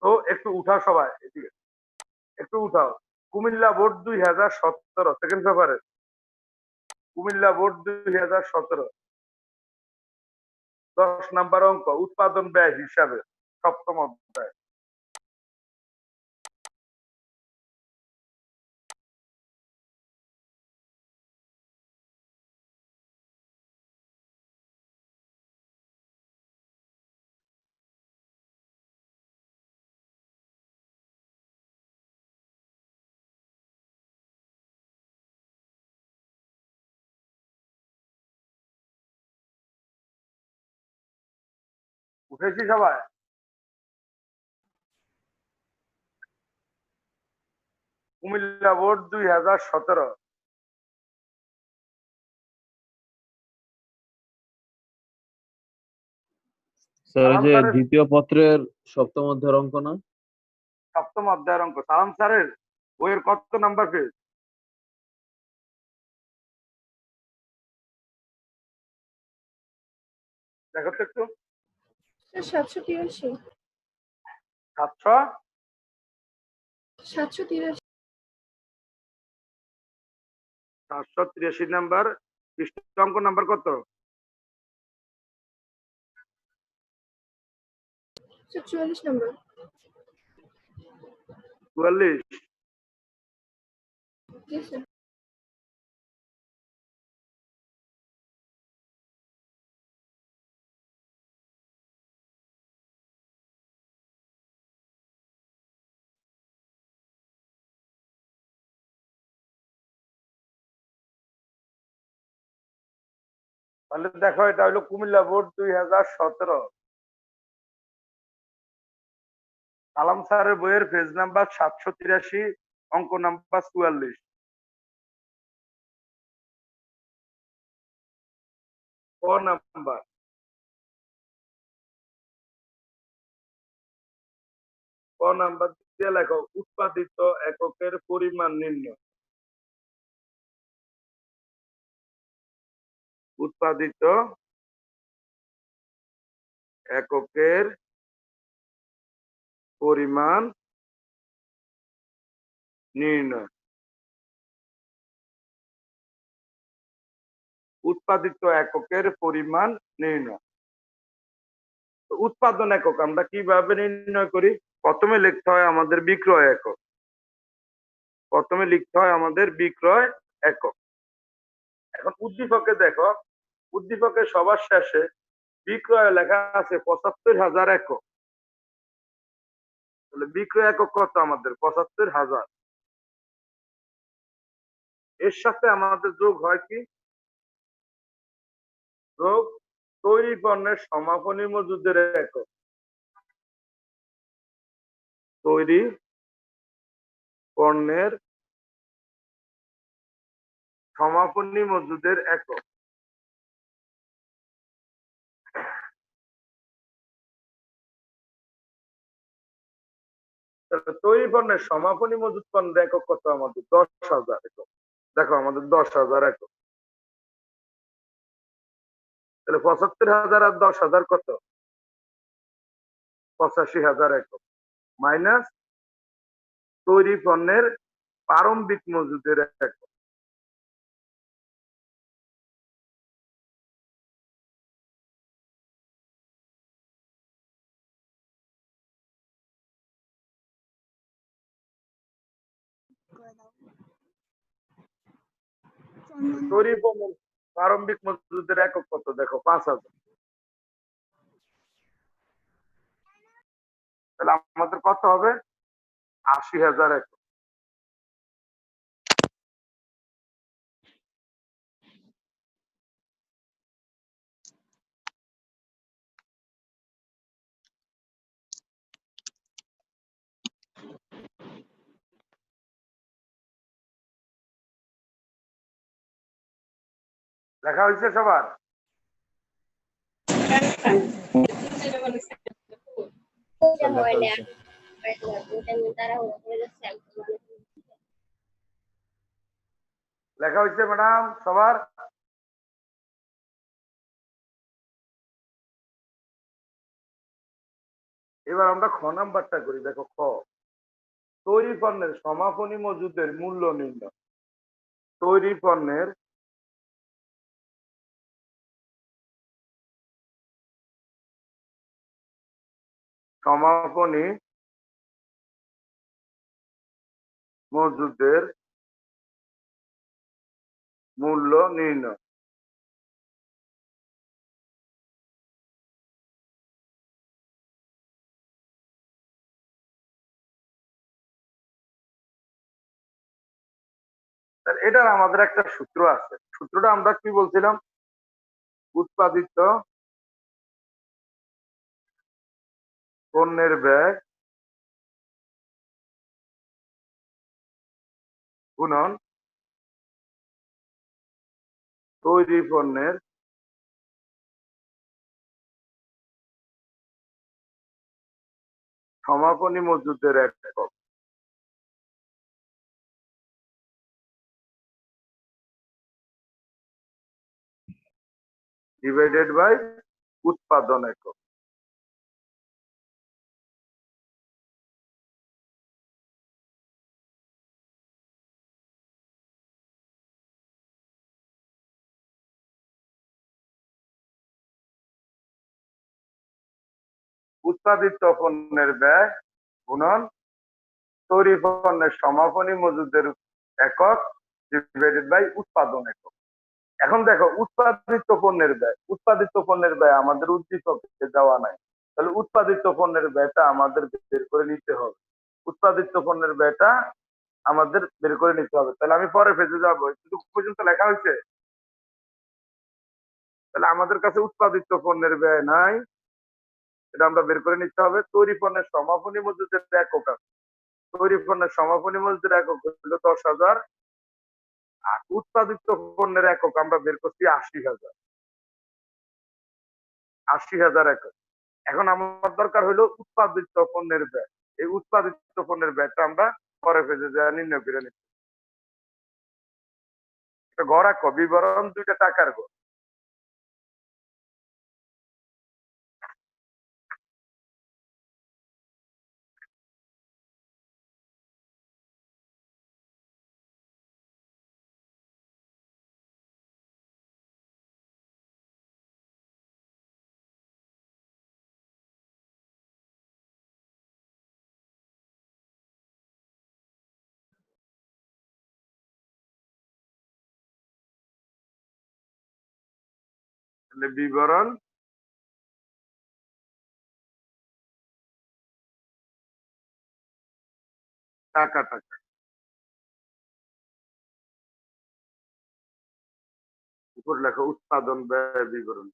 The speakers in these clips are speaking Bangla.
তো একটু উঠাও সবাই, এদিকে একটু উঠাও। কুমিল্লা বোর্ড 2017 সেকেন্ড পেপারে, কুমিল্লা বোর্ড 2017 10 নাম্বার অঙ্ক উৎপাদন ব্যয় হিসাবে, সপ্তম অধ্যায়। উঠেছি সবাই? কুমিল্লা বোর্ড 2017 স্যার যে দ্বিতীয় পত্রের সপ্তম অধ্যায়ের অঙ্ক না? সপ্তম অধ্যায়ের অঙ্ক সালাম স্যারের বইয়ের কত নাম্বার পেজ? দেখো তো একটু। 783 783 নাম্বার পৃষ্ঠ, অঙ্ক নাম্বার কত? 44 নম্বর। 44। জি স্যার। তাহলে দেখো, এটা হলো কুমিল্লা বোর্ড 2017 সালাম স্যারের বইয়ের পেজ নাম্বার 783, অঙ্ক নাম্বার 44। ক নাম্বার, ক নাম্বার দিয়ে লেখো উৎপাদিত এককের পরিমাণ নির্ণয়। উৎপাদিত এককের পরিমাণ নির্ণয়। উৎপাদিত এককের পরিমাণ নির্ণয়। উৎপাদন একক আমরা কিভাবে নির্ণয় করি? প্রথমে লিখতে হয় আমাদের বিক্রয় একক। প্রথমে লিখতে হয় আমাদের বিক্রয় একক। এখন উদ্দীপকে দেখো, উদ্দীপকের সবার শেষে বিক্রয় লেখা আছে ৭৫,০০০ একক। তাহলে বিক্রয় একক কত আমাদের? ৭৫,০০০। এর সাথে আমাদের যোগ হয় কি? যোগ তৈরি পণ্যের সমাপনী মজুদের একক। তৈরি পণ্যের সমাপনী মজুদের একক। তৈরি পণ্যের সমাপনী মজুদ পণ্যের একক কত আমাদের? 10,০০০ একক। দেখো আমাদের 10,০০০ একক। তাহলে ৭৫,০০০ আর 10,০০০ কত? ৮৫,০০০ একক মাইনাস তৈরি পণ্যের প্রারম্ভিক মজুদের একক। তৈরি পণ্যের প্রারম্ভিক মজুদের একক কত? দেখো ৫,০০০। তাহলে আমাদের কত হবে? ৮০,০০০ একক। লেখা হয়েছে সবার? লেখা হয়েছে ম্যাডাম সবার? এবার আমরা খ নাম্বারটা করি, দেখো খ, তৈরি পণ্যের সমাপনী মজুদের মূল্য নির্ণয়। তৈরি পণ্যের সমাপনী মজুদের মূল্য নির্ণয়। তাহলে এটার আমাদের একটা সূত্র আছে, সূত্রটা আমরা কি বলছিলাম, উৎপাদিত পণ্যের ব্যয় গুণন তৈরি পণ্যের সমাপনী মজুদের একক ডিভাইডেড বাই উৎপাদন একক। উৎপাদিত পণ্যের ব্যয় গুণন তৈরি পণ্যের সমাপনী মজুদের একক ডিভাইডেড বাই উৎপাদন একক। এখন দেখো উৎপাদিত পণ্যের ব্যয়, উৎপাদিত পণ্যের ব্যয় আমাদের উদ্দীপকে দেওয়া নাই, তাহলে উৎপাদিত পণ্যের ব্যয়টা আমাদের বের করে নিতে হবে। উৎপাদিত পণ্যের ব্যয়টা আমাদের বের করে নিতে হবে। তাহলে আমি পরে পেজে যাবো, এতটুকু পর্যন্ত লেখা হয়েছে। তাহলে আমাদের কাছে উৎপাদিত পণ্যের ব্যয় নাই, এটা আমরা বের করে নিতে হবে। তৈরি পণ্যের সমাপনী মজুদের একক আছে, তৈরি পণ্যের সমাপনী মজুদের একক হলো 10,000, আর উৎপাদিত পণ্যের একক আমরা বের করছি 80,000, 80,000 একক। এখন আমার দরকার হলো উৎপাদিত পণ্যের ব্যয়, এই উৎপাদিত পণ্যের ব্যয়টা আমরা পরে পেজে যা নির্ণয় করে নিচ্ছি। ঘর এক বিবরণ, দুইটা টাকার ঘর। বিবরণ টাকা টাকা, উপর লেখা উৎপাদন ব্যয় বিবরণ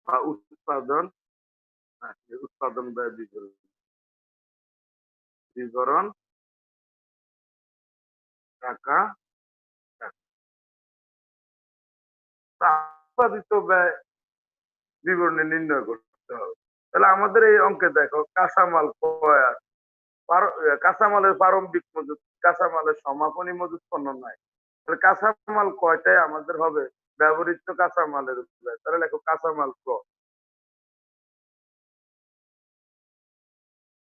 বা উৎপাদন, উৎপাদন ব্যয় বিবরণ, বিবরণ টাকা উৎপাদিত ব্যয় বিবরণী নির্ণয় করতে হবে। তাহলে আমাদের এই অঙ্কে দেখো কাঁচামাল কয় আছে, কাঁচামালের প্রারম্ভিক মজুদ, কাঁচামালের সমাপনী মজুদ পণ্য নাই, তাহলে কাঁচামাল কয়টাই আমাদের হবে ব্যবহৃত কাঁচামালের ব্যয়। তাহলে লেখো কাঁচামাল ক্রয়,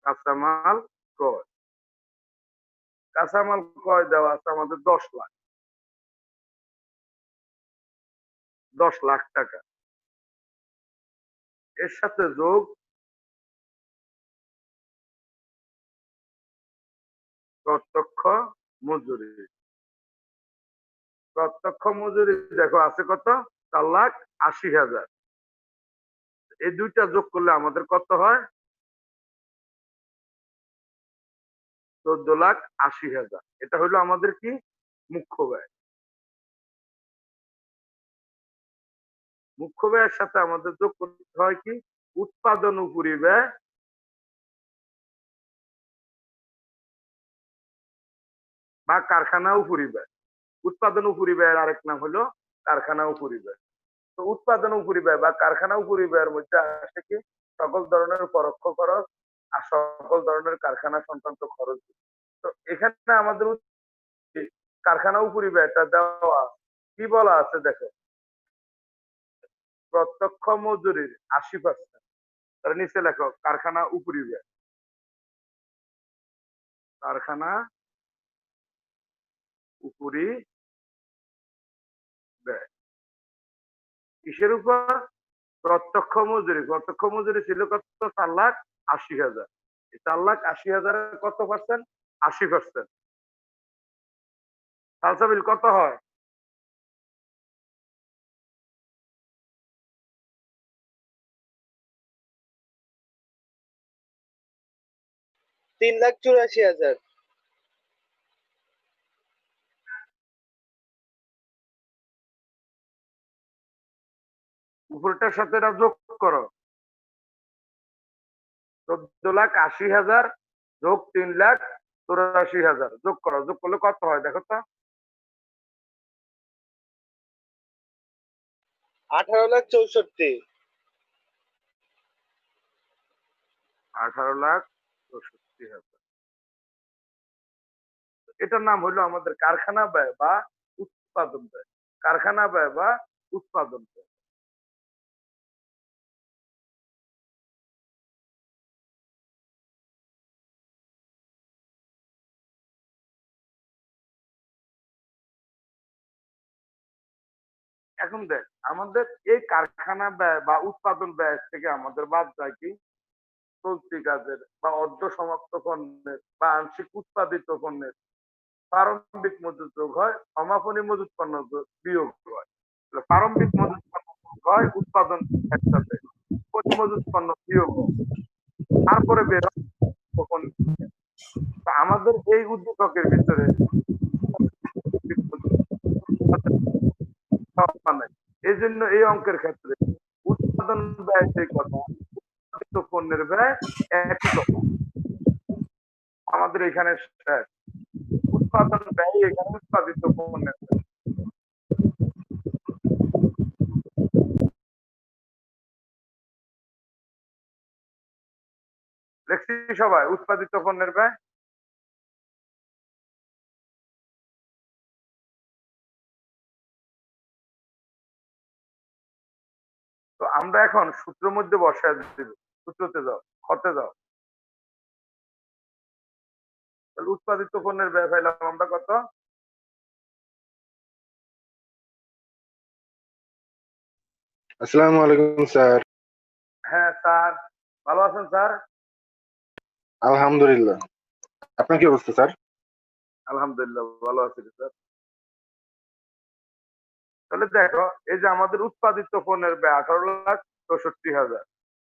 কাঁচামাল ক্রয়, কাঁচামাল ক্রয় দেওয়া আছে আমাদের 10 লাখ, 10 লাখ টাকা। এর সাথে যোগ প্রত্যক্ষ মজুরি, প্রত্যক্ষ মজুরি দেখো আছে কত, 4,80,000। এই দুইটা যোগ করলে আমাদের কত হয়, 14,80,000। এটা হলো আমাদের কি মুখ্য ব্যয়। মুখ্য ব্যয়ের সাথে আমাদের যোগ করতে হয় কি উৎপাদন উপরি ব্যয় বা কারখানা উপরি ব্যয়। উৎপাদন উপরি ব্যয়ের আরেক নাম হলো কারখানা উপরি ব্যয়। তো উৎপাদন উপরি ব্যয় বা কারখানা উপরি ব্যয়ের মধ্যে আসে কি সকল ধরনের পরোক্ষ খরচ আর সকল ধরনের কারখানা সংক্রান্ত খরচ। তো এখানে আমাদের কারখানা উপরি ব্যয়টা দেওয়া কি বলা আছে দেখো, প্রত্যক্ষ মজুরির 80%, তাহলে নিচে লেখো কারখানা উপরি ব্যয়। কারখানা উপরি ব্যয় কিসের উপর? প্রত্যক্ষ মজুরি। প্রত্যক্ষ মজুরি ছিল কত? 4,80,000। 4,80,000 কত পার্সেন্ট? 80%। সালসাবিল কত হয়? $3,84,000। উপরটার সাথে এটা যোগ করো। 14,80,000 যোগ 3,84,000 যোগ করো। যোগ করলে কত হয় দেখো তো? 18,64,000। 18,64,000। এটার নাম হলো আমাদের কারখানা ব্যয় বা উৎপাদন ব্যয়। কারখানা ব্যয় বা উৎপাদন ব্যয়। এখন দেখ আমাদের এই কারখানা ব্যয় বা উৎপাদন ব্যয় থেকে আমাদের বাদ যায় কি? চলতি কাজের বা অর্ধ সমাপ্ত পণ্যের বা আংশিক উৎপাদিত পণ্যের প্রারম্ভিক মজুত যোগ হয়, সমাপনী মজুত পণ্য বিয়োগ হয়। প্রারম্ভিক মজুত পণ্য যোগ হয় উৎপাদন একসাথে, মজুত পণ্য বিয়োগ হয়, তারপরে বের হয় তখন। আমাদের এই উদ্দীপকের ভিতরে এই জন্য এই অঙ্কের ক্ষেত্রে উৎপাদন ব্যয় যে কথা, উৎপাদিত পণ্যের ব্যয় একশো। আমাদের এখানে উৎপাদন ব্যয় এখানে উৎপাদিত পণ্যের ব্যয়। দেখছি সবাই উৎপাদিত পণ্যের ব্যয়। তো আমরা এখন সূত্রের মধ্যে বসায় দিব। সূত্রতে যাও, খতে যাও। তাহলে উৎপাদিত পণ্যের ব্যয় পাইলাম আমরা কত? আসসালামু আলাইকুম স্যার। হ্যাঁ স্যার, ভালো আছেন স্যার? আলহামদুলিল্লাহ। আপনার কি অবস্থা স্যার? আলহামদুলিল্লাহ ভালো আছি স্যার। তাহলে দেখো এই যে আমাদের উৎপাদিত পণ্যের ব্যয় 18,64,000,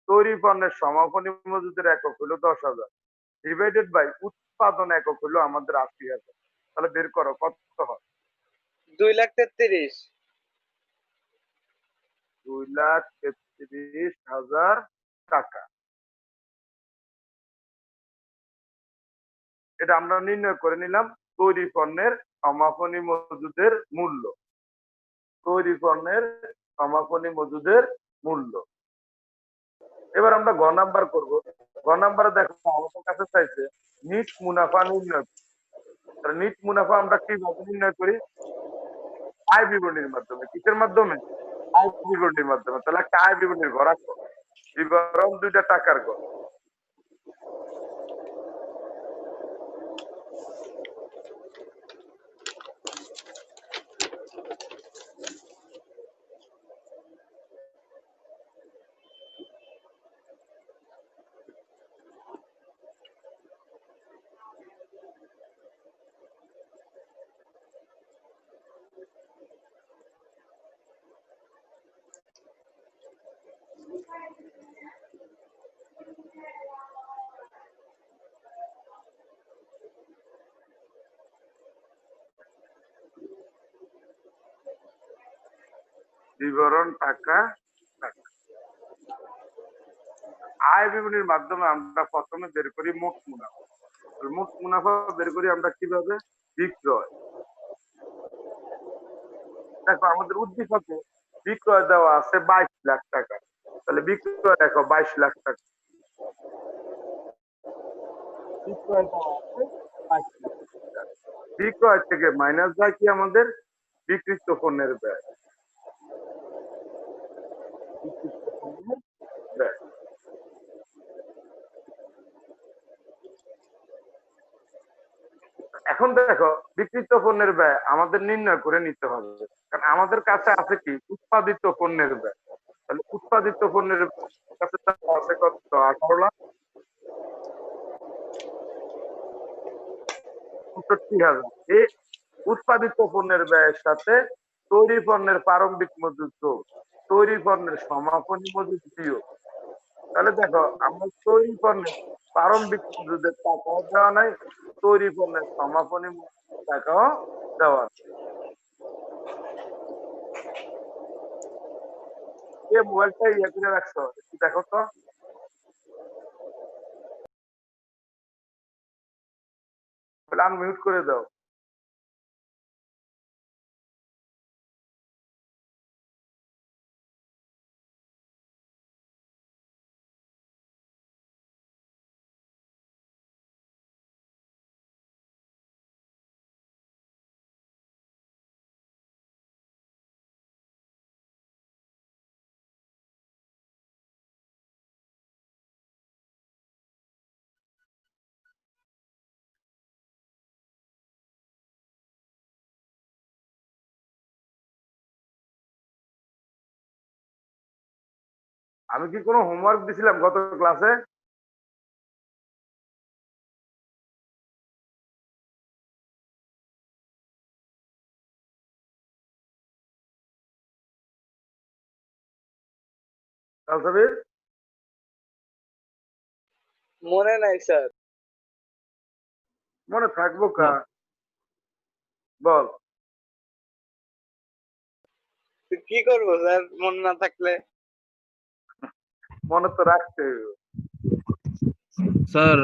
তৈরি পণ্যের সমাপনী মজুদের একক হলো 10,000, ডিভাইডেড বাই উৎপাদন একক হলো আমাদের 80,000। তাহলে বের করো কত হয়? 2,33,000। 2,33,000 টাকা। এটা আমরা নির্ণয় করে নিলাম তৈরি পণ্যের সমাপনী মজুদের মূল্য। তৈরি পণ্যের সমাপনী মজুদের মূল্য। এবার আমরা গ নাম্বার করবো। গ নাম্বারে দেখো আমাদের কাছে চাইছে নিট মুনাফা নির্ণয়। নিট মুনাফা আমরা কিভাবে নির্ণয় করি? আয় বিবরণীর মাধ্যমে। কিসের মাধ্যমে? আয় বিবরণীর মাধ্যমে। তাহলে একটা আয় বিবরণীর ঘর আঁকো। বিবরণ দুইটা টাকার ঘর। বিবরণ টাকা। আয় বিবরণীর মাধ্যমে আমরা প্রথমে বের করি মোট মুনাফা। মোট মুনাফা বের করি আমরা কিভাবে? বিক্রয়। দেখো আমাদের উদ্দীপকে বিক্রয় দেওয়া আছে 22 লাখ টাকা। তাহলে বিক্রয় দেখো 22 লাখ টাকা। বিক্রয় দেওয়া আছে 22 লাখ টাকা। বিক্রয় থেকে মাইনাস যায় কি আমাদের? বিক্রিত পণ্যের ব্যয়। বিক্রিত পণ্যের ব্যয়। এখন দেখো বিক্রিত পণ্যের ব্যয় আমাদের নির্ণয় করে নিতে হবে, কারণ আমাদের কাছে আছে কি উৎপাদিত পণ্যের ব্যয়। তাহলে উৎপাদিত পণ্যের কাছে আছে কত 18,65,000। 65,000 এই উৎপাদিত পণ্যের ব্যয়ের সাথে তৈরি পণ্যের প্রারম্ভিক মজুত যোগ, তৈরি পণ্যের সমাপনী মজুত বিয়োগ। তাহলে দেখো আমরা তৈরি পণ্যের প্রারম্ভিক মজুদের টাকাও দেওয়া নাই, তৈরি পণ্যের সমাপনী মজুদের টাকাও দেওয়া নাই। এ মোবাইলটা ইয়ে করে রাখছো একটু দেখো তো। আনমিউট করে দাও। আমি কি কোনো হোমওয়ার্ক দিছিলাম গত ক্লাসে? তালসাবির মনে নাই স্যার। মনে থাকবো কা? বল। তো কি করবো স্যার মনে না থাকলে? মনে তো রাখতে হইবে। স্যার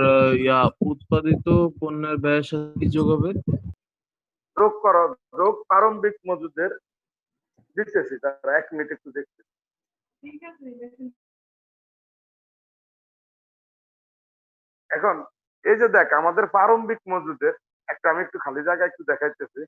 উৎপাদিত পণ্যের ব্যয়ের সাথে কি যোগ হবে? যোগ করো, যোগ প্রারম্ভিক মজুদের দিতেছি, তারা 1 মিনিট একটু দেখতে। এখন এই যে দেখ আমাদের প্রারম্ভিক মজুদের একটা, আমি একটু খালি জায়গা একটু দেখাইতেছি।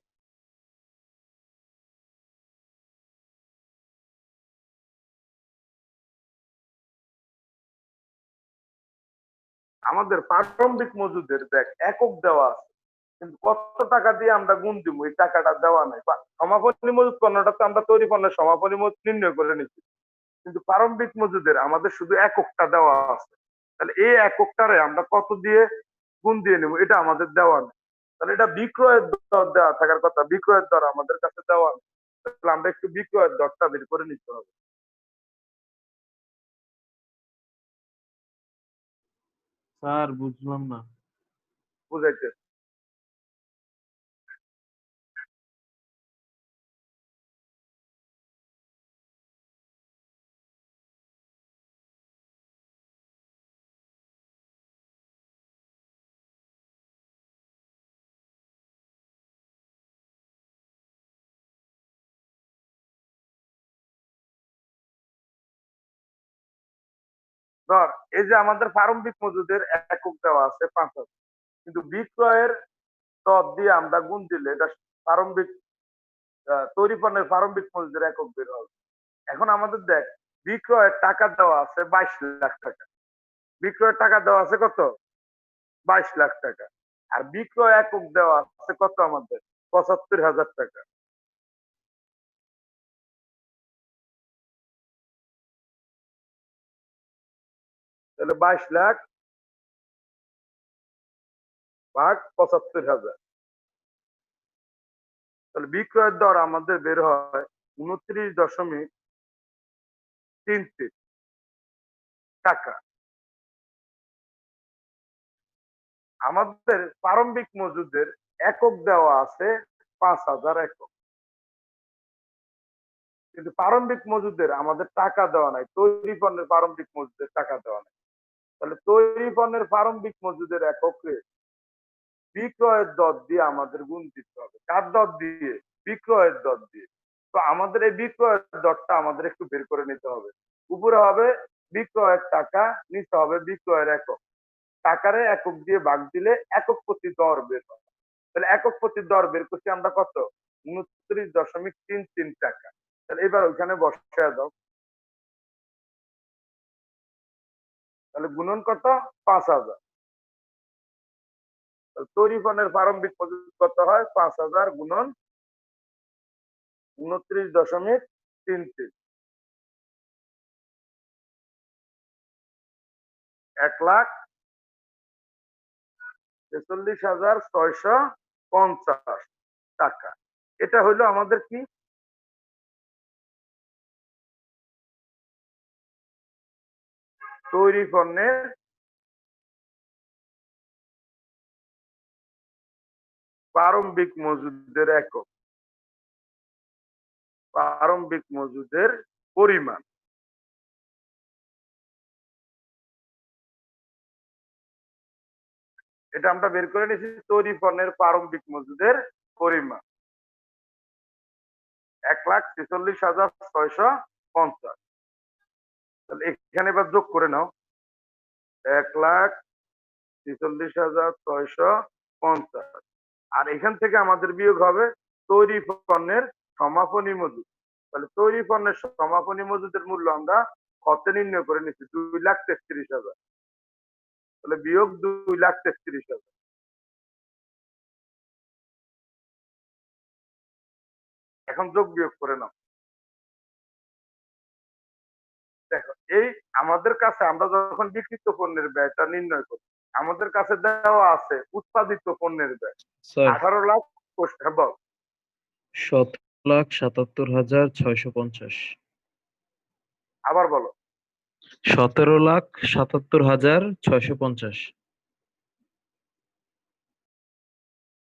আমাদের প্রারম্ভিক মজুদের দেখ একক দেওয়া আছে, কিন্তু কত টাকা দিয়ে আমরা গুণ দিব এই টাকাটা দেওয়া নাই। সমাপনী মজুদ পণ্যটা তো আমরা তৈরি পণ্যের সমাপনী মজুদ নির্ণয় করে নিচ্ছি, কিন্তু প্রারম্ভিক মজুদের আমাদের শুধু এককটা দেওয়া আছে। তাহলে এই এককটারে আমরা কত দিয়ে গুণ দিয়ে নেব এটা আমাদের দেওয়া নেই। তাহলে এটা বিক্রয়ের দর দেওয়া থাকার কথা, বিক্রয়ের দর আমাদের কাছে দেওয়া নেই। তাহলে আমরা একটু বিক্রয়ের দরটা বের করে নিতে হবে। স্যার বুঝলাম না। বুঝাইতে ধর এই যে আমাদের প্রারম্ভিক মজুদের একক দেওয়া আছে 5,000, কিন্তু বিক্রয়ের দর দিয়ে আমরা গুণ দিলে এটা প্রারম্ভিক তৈরি পণ্যের প্রারম্ভিক মজুদের একক বের হবে। এখন আমাদের দেখ বিক্রয়ের টাকা দেওয়া আছে 22 লাখ টাকা, বিক্রয়ের টাকা দেওয়া আছে কত 22 লাখ টাকা, আর বিক্রয় একক দেওয়া আছে কত আমাদের 75,000 টাকা। তাহলে 22 লাখ ভাগ 75,000, তাহলে বিক্রয়ের দর আমাদের বের হয় 29.33 টাকা। আমাদের প্রারম্ভিক মজুদের একক দেওয়া আছে 5,000 একক, কিন্তু প্রারম্ভিক মজুদের আমাদের টাকা দেওয়া নাই, তৈরি পণ্যের প্রারম্ভিক মজুদের টাকা দেওয়া নাই। তাহলে তৈরি পণ্যের প্রারম্ভিক মজুদের এককে বিক্রয়ের দর দিয়ে আমাদের গুণ দিতে হবে। কার দর দিয়ে? বিক্রয়ের দর দিয়ে। তো আমাদের এই বিক্রয়ের দরটা আমাদের একটু বের করে নিতে হবে। উপরে হবে বিক্রয়ের টাকা, নিচে হবে বিক্রয়ের একক। টাকারে একক দিয়ে ভাগ দিলে একক প্রতি দর বের হবে। তাহলে একক প্রতি দর বের করছি আমরা কত 29.33 টাকা। তাহলে এবার ওইখানে বসিয়ে দাও। তাহলে গুণন কত 5,000। তৈরি পণ্যের প্রারম্ভিক মজুদ কত হয়? 5,000 গুণন 29.33, 1,46,650 টাকা। এটা হইলো আমাদের কি? তৈরি পণ্যের প্রারম্ভিক মজুদের একক, প্রারম্ভিক মজুদের পরিমাণ। এটা আমরা বের করে নিয়েছি তৈরি পণ্যের প্রারম্ভিক মজুদের পরিমাণ 1,46,650। তাহলে এখানে এবার যোগ করে নাও 1,46,650, আর এখান থেকে আমাদের বিয়োগ হবে তৈরি পণ্যের সমাপনী মজুদ। তাহলে তৈরি পণ্যের সমাপনী মজুদের মূল্য আমরা কত নির্ণয় করে নিচ্ছি? 2,33,000। তাহলে বিয়োগ 2,33,000। এখন যোগ বিয়োগ করে নাও। দেখো এই আমাদের কাছে আমরা যখন বিক্রিত পণ্যের ব্যয়টা নির্ণয় করি, আমাদের কাছে দেওয়া আছে উৎপাদিত পণ্যের ব্যয় স্যার 18 লাখ। বল 17,77,650। আবার বলো। 17,77,650।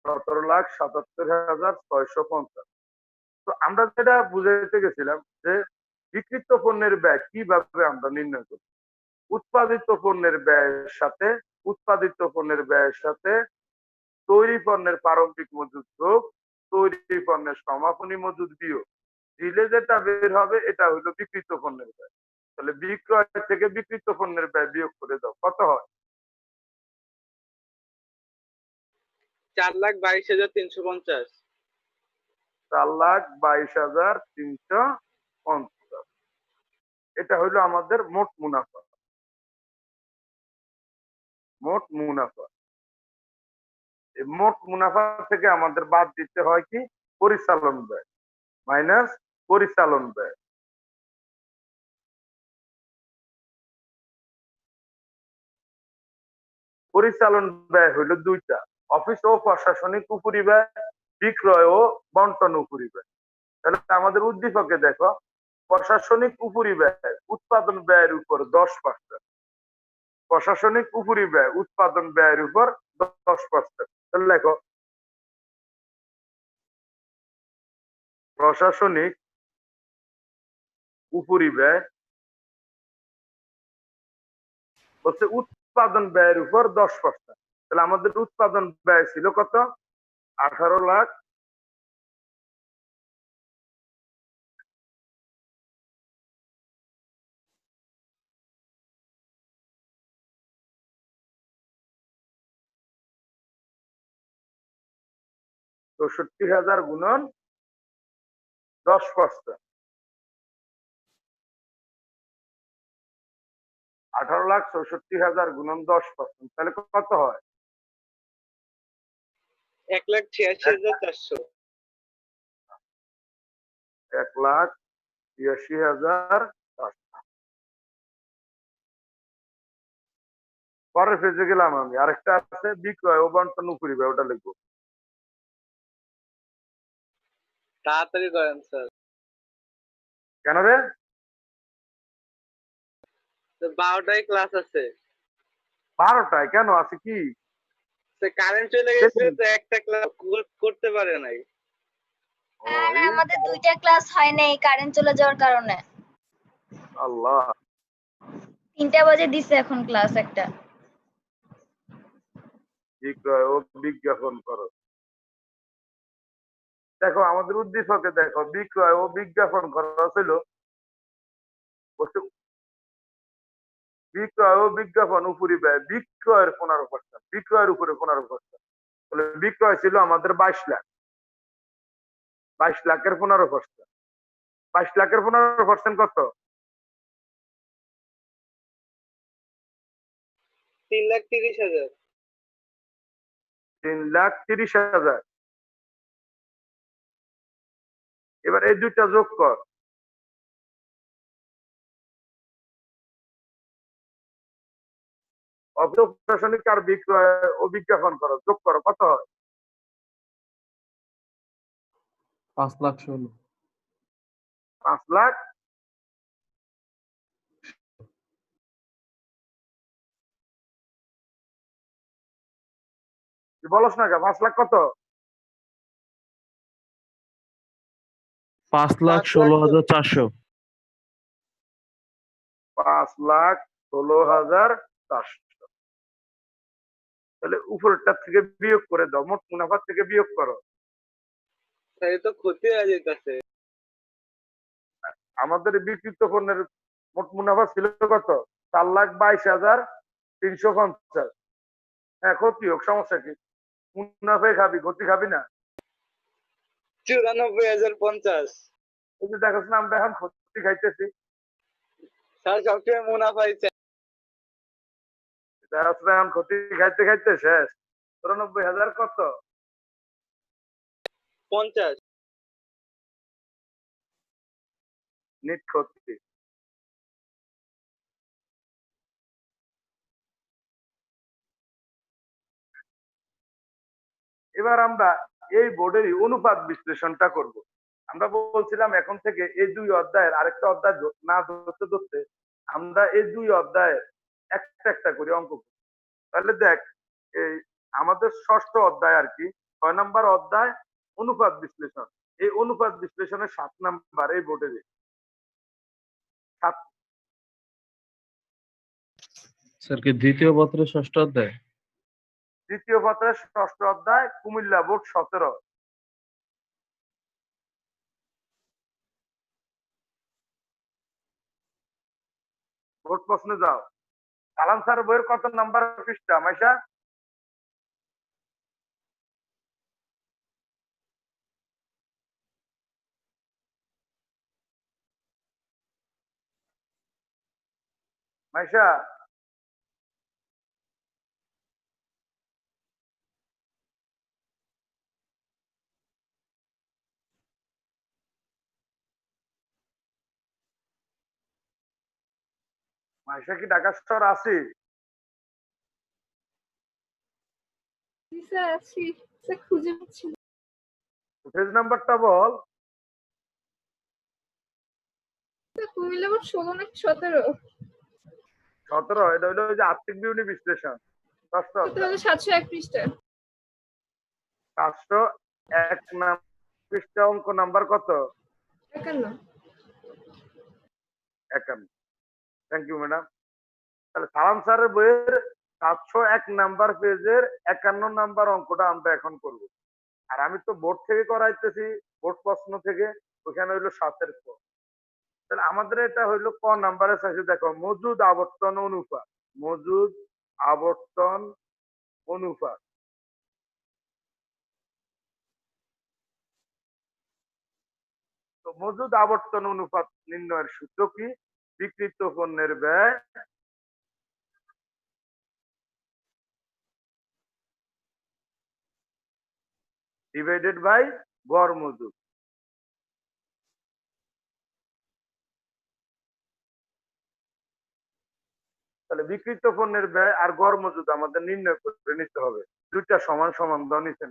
17,77,650। তো আমরা যেটা বুঝাইতে গেছিলাম যে বিক্রিত পণ্যের ব্যয় কিভাবে আমরা নির্ণয় করি? উৎপাদিত পণ্যের ব্যয়ের সাথে তৈরি পণ্যের প্রারম্ভিক মজুদ যোগ তৈরি পণ্যের সমাপনী মজুদ বিয়োগ দিলে যেটা বের হবে এটা হলো বিক্রিত পণ্যের ব্যয়। তাহলে বিক্রয় থেকে বিক্রিত পণ্যের ব্যয় বিয়োগ করে দাও, কত হয়? 4,22,350। 4,22,350। এটা হলো আমাদের মোট মুনাফা। মোট মুনাফা। এই মোট মুনাফা থেকে আমাদের বাদ দিতে হয় কি? পরিচালন ব্যয় মাইনাস পরিচালন ব্যয়। পরিচালন ব্যয় হইল দুইটা, অফিস ও প্রশাসনিক উপরিব্যয়, বিক্রয় ও বন্টন উপরিব্যয়। তাহলে আমাদের উদ্দীপকে দেখো প্রশাসনিক উপরিব্যয় উৎপাদন ব্যয়ের উপর 10%, প্রশাসনিক উপরিব্যয় উৎপাদন ব্যয়ের উপর 10%। তাহলে দেখো প্রশাসনিক উপরিব্যয় হচ্ছে উৎপাদন ব্যয়ের উপর 10%। তাহলে আমাদের উৎপাদন ব্যয় ছিল কত? 18 লাখ। চৌষট্টি হাজার গুণন 10%, 18,64,000 গুণন 10%। তাহলে কত হয়? 1,86,400। 1,86,400। পরের পেজে গেলাম আমি, আরেকটা আছে বিক্রয় ও বন্টন উপরিব্যয়, ওটা লিখবো। তাড়াতাড়ি করেন স্যার। কেন রে? 12টায় ক্লাস আছে। 12টায় কেন আছে কি? কারেন্ট চলে গেছে তো একটা ক্লাস করতে পারে নাই। আর আমাদের দুইটা ক্লাস হয় নাই কারেন্ট চলে যাওয়ার কারণে। আল্লাহ, 3টা বাজে দিছে এখন ক্লাস একটা। বিক্রয় ও বিজ্ঞাপন খরচ। দেখো আমাদের উদ্দীপকে দেখো বিক্রয় ও বিজ্ঞাপন খরচ হলো বিক্রয় ও বিজ্ঞাপন উপরিব্যয় বিক্রয়ের 15%, বিক্রয়ের উপরে 15%। তাহলে বিক্রয় ছিল আমাদের 22 লাখ, 22 লাখের 15%। 22 লাখের 15% কত? 3,30,000। 3,30,000। এবার এই দুইটা যোগ কর। অপ্রশাসনিক আর বিক্রয় ও বিজ্ঞাপন করো, যোগ করো, কত হয়? 5,16,000। 5 লাখ। তুই বলস না কে 5 লাখ কত? 5,16,400। 5,16,400। তাহলে উপরেরটা থেকে বিয়োগ করে দাও, মোট মুনাফা থেকে বিয়োগ করো। এই তো ক্ষতি হয়ে যেতেছে। আমাদের বিক্রিত পণ্যের মোট মুনাফা ছিল কত? 4,22,350। হ্যাঁ, ক্ষতি হোক, সমস্যা কি? মুনাফাই খাবি, ক্ষতি খাবি না। 94,050। এই যে দেখো না, আমরা এখন ক্ষতি খাইতেছি। স্যার সবসময় মুনাফাই চাই। এখন ক্ষতি খাইতে খাইতে শেষ। 94,000 কত? 50। নিট ক্ষতি। এবার আমরা এই বোর্ডেরই অনুপাত বিশ্লেষণটা করব। আমরা বলছিলাম এখন থেকে এই 2 অধ্যায়ের আরেকটা অধ্যায় না ধরতে ধরতে আমরা এই 2 অধ্যায়ের একটা একটা করে অঙ্ক করব। তাহলে দেখ, এই আমাদের ষষ্ঠ অধ্যায় আর কি, 6 নম্বর অধ্যায় অনুপাত বিশ্লেষণ। এই অনুপাত বিশ্লেষণের 7 নাম্বার এই বোর্ডের। স্যার কি দ্বিতীয় পত্রের ষষ্ঠ অধ্যায়? দ্বিতীয় পত্রের ষষ্ঠ অধ্যায়, কুমিল্লা বোর্ড 17। বোর্ড প্রশ্নে যাও। কালাম স্যার বইয়ের কত নাম্বার পৃষ্ঠা মাইশা? মাইশা, মাইশা কি ঢাকা শহর আছে? জি স্যার আছি, স্যার খুঁজে পাচ্ছি না। পেজ নাম্বারটা বল। স্যার কুমিল্লা বোর্ড 16 নাকি 17? 17। এটা হলো ওই যে আর্থিক বিবরণী বিশ্লেষণ, ষষ্ঠ তাহলে অধ্যায়। 701 পৃষ্ঠা। 701 পৃষ্ঠা, অঙ্ক নাম্বার কত? 51। 51। Thank you madam. তাহলে সালাম স্যারের বইয়ের 701 নাম্বার পেজের 51 নাম্বার অঙ্কটা আমরা এখন করব। আর আমি তো বোর্ড থেকে করাইতেছি, বোর্ড প্রশ্ন থেকে, ওখানে হইলো 7-এর ক। তাহলে আমাদের এটা হইলো ক নাম্বারের সাথে, দেখো মজুদ আবর্তন অনুপাত। মজুদ আবর্তন অনুপাত। তো মজুদ আবর্তন অনুপাত নির্ণয়ের সূত্র কি? বিক্রিত পণ্যের ব্যয় ডিভাইডেড বাই গড় মজুদ। তাহলে বিক্রিত পণ্যের ব্যয় আর গড় মজুদ আমাদের নির্ণয় করে নিতে হবে। দুইটা সমান সমান দাও নিছেন।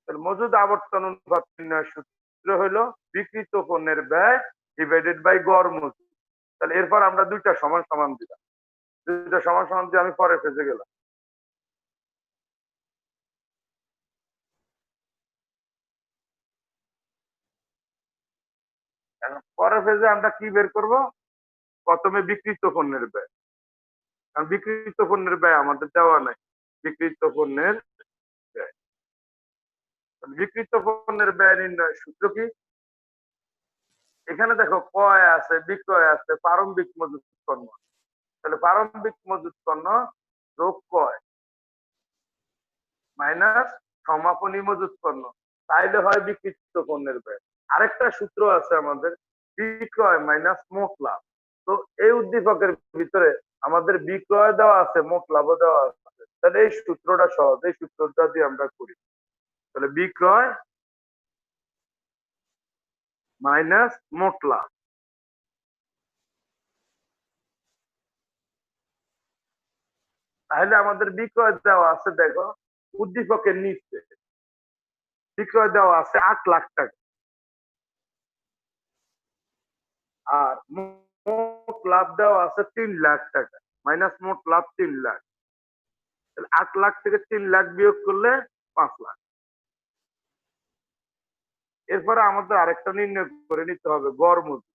তাহলে মজুদ আবর্তন অনুপাত নির্ণয়ের সূত্র হলো বিক্রিত পণ্যের ব্যয় ডিভাইডেড বাই গড় মজুদ। তাহলে এরপর আমরা দুইটা সমান সমান দিলাম। দুইটা সমান সমান দিয়ে আমি পরে ফেজে গেলাম। এখন পরের ফেজে আমরা কি বের করব? প্রথমে বিক্রিত পণ্যের ব্যয়। কারণ বিক্রিত পণ্যের ব্যয় আমাদের দেওয়া নাই। বিক্রিত পণ্যের ব্যয়। বিক্রিত পণ্যের ব্যয় নির্ণয়ের সূত্র কি? এখানে দেখো ক্রয় আছে, বিক্রয় আছে, প্রারম্ভিক মজুত পণ্য। তাহলে প্রারম্ভিক মজুত পণ্য যোগ ক্রয় মাইনাস সমাপনী মজুত পণ্য, তাইলে হয় বিক্রিত পণ্যের ব্যয়। আরেকটা সূত্র আছে আমাদের, বিক্রয় মাইনাস মোট লাভ। তো এই উদ্দীপকের ভিতরে আমাদের বিক্রয় দেওয়া আছে, মোট লাভ দেওয়া আছে। তাহলে এই সূত্রটা সহজ, এই সূত্রটা দিয়ে আমরা করি। তাহলে বিক্রয় মাইনাস মোট লাভ। তাহলে আমাদের বিক্রয় দেওয়া আছে, দেখো উদ্দীপকের নিচে বিক্রয় দেওয়া আছে 8 লাখ টাকা, আর মোট লাভ দেওয়া আছে 3 লাখ টাকা, মাইনাস মোট লাভ 3 লাখ। তাহলে 8 লাখ থেকে 3 লাখ বিয়োগ করলে 5 লাখ। এরপরে আমাদের আরেকটা নির্ণয় করে নিতে হবে গড় মজুদ।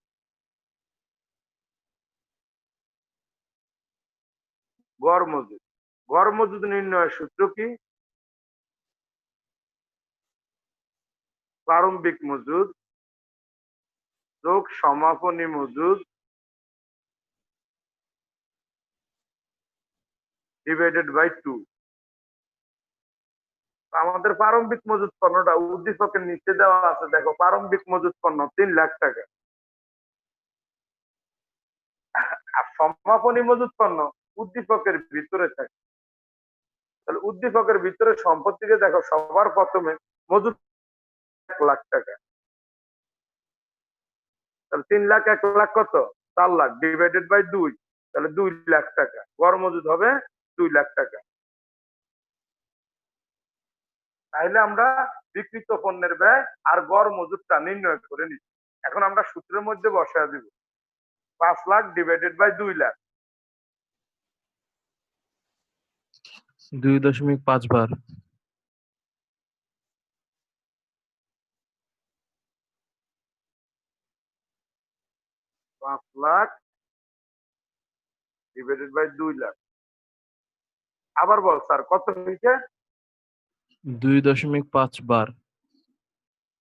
গড় মজুদ, গড় মজুদ নির্ণয়ের সূত্র কি? প্রারম্ভিক মজুদ যোগ সমাপনী মজুদ ডিভাইডেড বাই 2। আমাদের প্রারম্ভিক মজুদ পণ্যটা উদ্দীপকের নিচে দেওয়া আছে, দেখো প্রারম্ভিক মজুদ পণ্য 3 লাখ টাকা, আর সমাপনী মজুদ পণ্য উদ্দীপকের ভিতরে থাকে। তাহলে উদ্দীপকের ভিতরে সম্পত্তিকে দেখো, সবার প্রথমে মজুদ 1 লাখ টাকা, তাহলে 3 লাখ 1 লাখ কত? 4 লাখ ডিভাইডেড বাই 2, তাহলে 2 লাখ টাকা। গড় মজুদ হবে 2 লাখ টাকা। তাহলে আমরা বিক্রিত পণ্যের ব্যয় আর গড় মজুদটা নির্ণয় করে নিই। এখন আমরা সূত্রের মধ্যে বসায় দিব 5 লাখ ডিভাইডেড বাই 2 লাখ। 2.5 বার। 5 লাখ ডিভাইডেড বাই 2 লাখ। আবার বল স্যার, কত হয়েছে? 2.5 বার।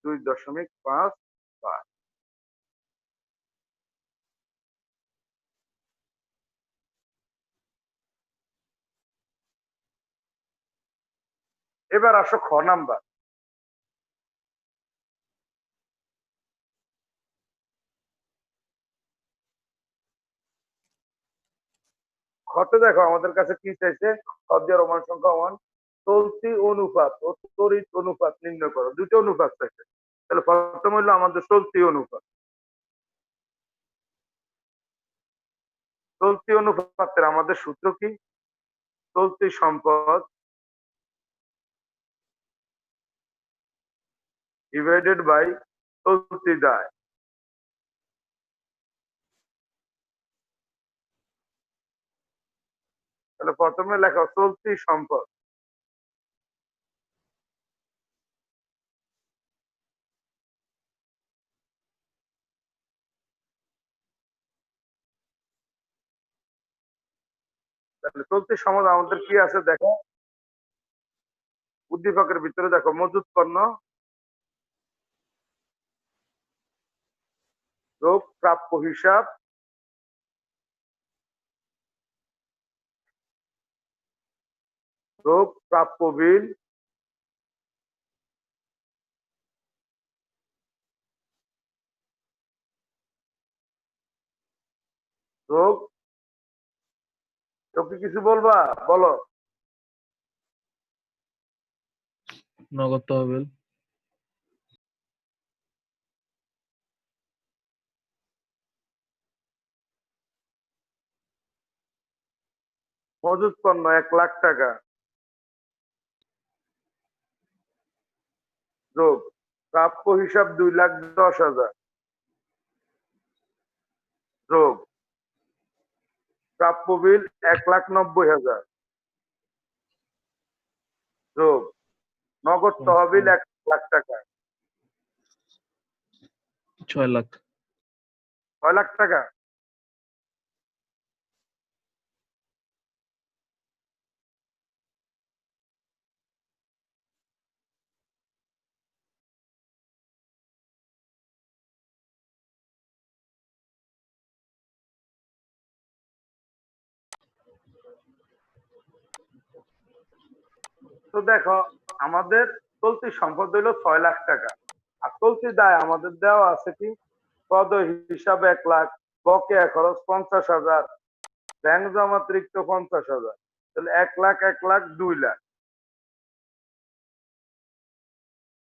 2.5 বার। এবার আসো খ নাম্বার। খতে দেখো আমাদের কাছে কি চাইছে, খদ্দের রোমান সংখ্যা 1, চলতি অনুপাত ও তড়িৎ অনুপাত নির্ণয় করো। দুটো অনুপাত চাইছে। তাহলে প্রথম হইলো আমাদের চলতি অনুপাত। চলতি অনুপাতের আমাদের সূত্র কি? চলতি সম্পদ ডিভাইডেড বাই চলতি দায়। তাহলে প্রথমে লেখো চলতি সম্পদ তাহলে চলতি সম্পদ আমাদের কি আছে দেখো, উদ্দীপকের ভিতরে দেখো মজুদ পণ্য যোগ প্রাপ্য হিসাব যোগ প্রাপ্য বিল যোগ, তো কি কিছু বলবা? বলো। নগদ তহবিল। মজুদ পণ্য 1 লাখ টাকা যোগ প্রাপ্য হিসাব 2,10,000 যোগ প্রাপ্য বিল 1,90,000 যোগ নগদ তহবিল 1 লাখ টাকা। 6 লাখ। 6 লাখ টাকা। তো দেখো আমাদের চলতি সম্পদ হইলো 6 লাখ টাকা, আর চলতি দায় আমাদের দেওয়া আছে কি? প্রদেয় হিসাবে 1 লাখ, বকেয়া খরচ 50,000, ব্যাংক জমাতিরিক্ত 50,000, তাহলে 1 লাখ 2 লাখ,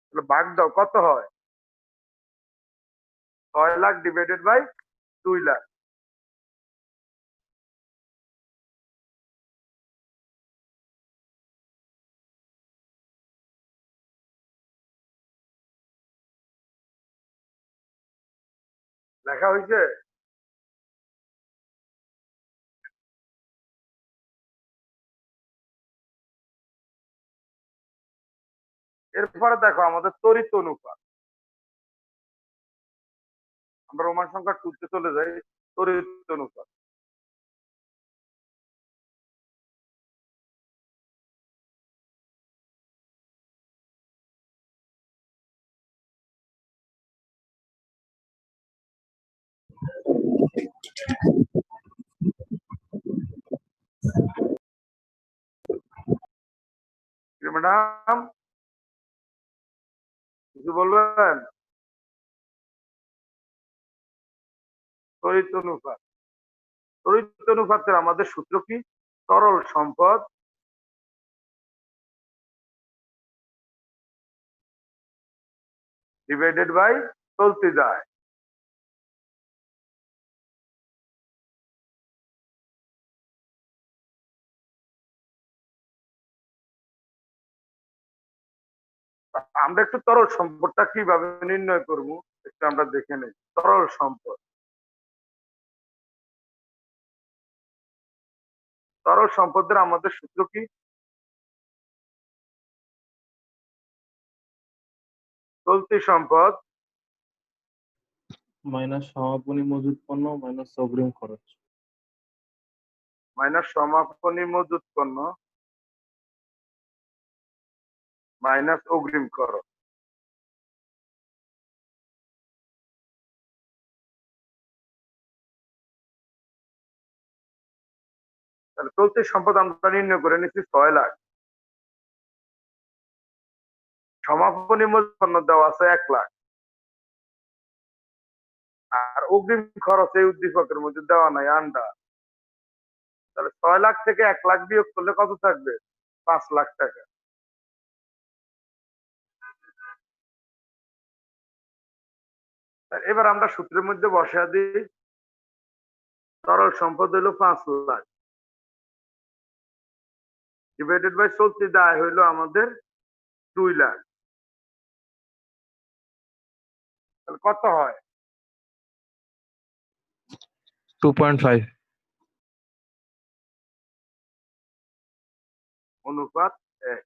তাহলে ভাগ দাও কত হয়? 6 লাখ ডিভাইডেড বাই 2 লাখ। লেখা হয়েছে? এরপরে দেখো আমাদের তড়িৎ অনুপাত। আমরা রোমান সংখ্যা 2 তে চলে যাই। তড়িৎ অনুপাত। ম্যাডাম কিছু বলবেন? তড়িৎ অনুপাত। তড়িৎ অনুপাতের আমাদের সূত্র কি? তরল সম্পদ ডিভাইডেড বাই চলতি যায়। আমরা একটু তরল সম্পদটা কিভাবে নির্ণয় করব একটু আমরা দেখে নেই। তরল সম্পদ, তরল সম্পদের আমাদের সূত্র কি? চলতি সম্পদ মাইনাস সমাপনী মজুত পণ্য মাইনাস অগ্রিম খরচ। মাইনাস সমাপনী মজুত পণ্য মাইনাস অগ্রিম খরচ। তাহলে চলতি সম্পদ আমরা নির্ণয় করে নিচ্ছি 6 লাখ। সমাপনী মজুত পণ্য দেওয়া আছে 1 লাখ। আর অগ্রিম খরচ এই উদ্দীপকের মধ্যে দেওয়া নাই, আন্ডা। তাহলে 6 লাখ থেকে 1 লাখ বিয়োগ করলে কত থাকবে? 5 লাখ টাকা। এবার আমরা সূত্রের মধ্যে বসা দিই। তরল সম্পদ হইলো 5 লাখ ডিভাইডেড বাই চলতি দায় হইলো আমাদের 2 লাখ। তাহলে কত হয়? 2.5 অনুপাত 1।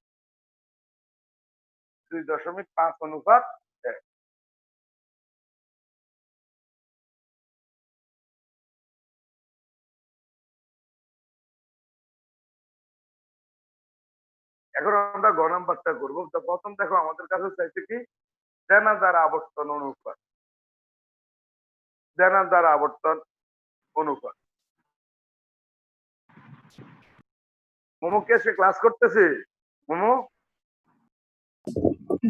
2.5 অনুপাত 1। এখন আমরা গ নাম্বারটা করবো। তো প্রথম দেখো আমাদের কাছে চাইছে কি? দেনাদার আবর্তন অনুপাত। দেনাদার আবর্তন অনুপাত। মোমো কে সে ক্লাস করতেছে? মোমো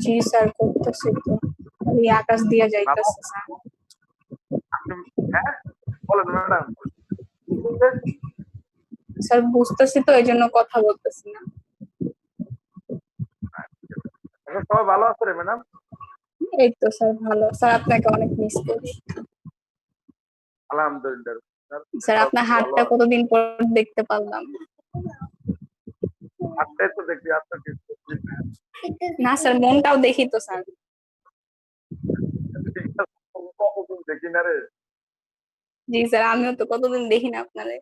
জি স্যার, করতেছি তো। খালি আকাশ দিয়া যাইতেছে স্যার। হ্যাঁ বলেন ম্যাডাম। স্যার বুঝতেছি তো, এই জন্য কথা বলতেছি না। এখন সবাই ভালো আছে রে ম্যাডাম? এই তো স্যার ভালো। স্যার আপনাকে অনেক মিস করি। আলহামদুলিল্লাহ। স্যার আপনার হাতটা কতদিন পর দেখতে পারলাম। আটটাই তো দেখি আপনার না স্যার, মনটাও দেখি তো স্যার। কতদিন দেখি না রে। জি স্যার, আমিও তো কতদিন দেখি না আপনারে।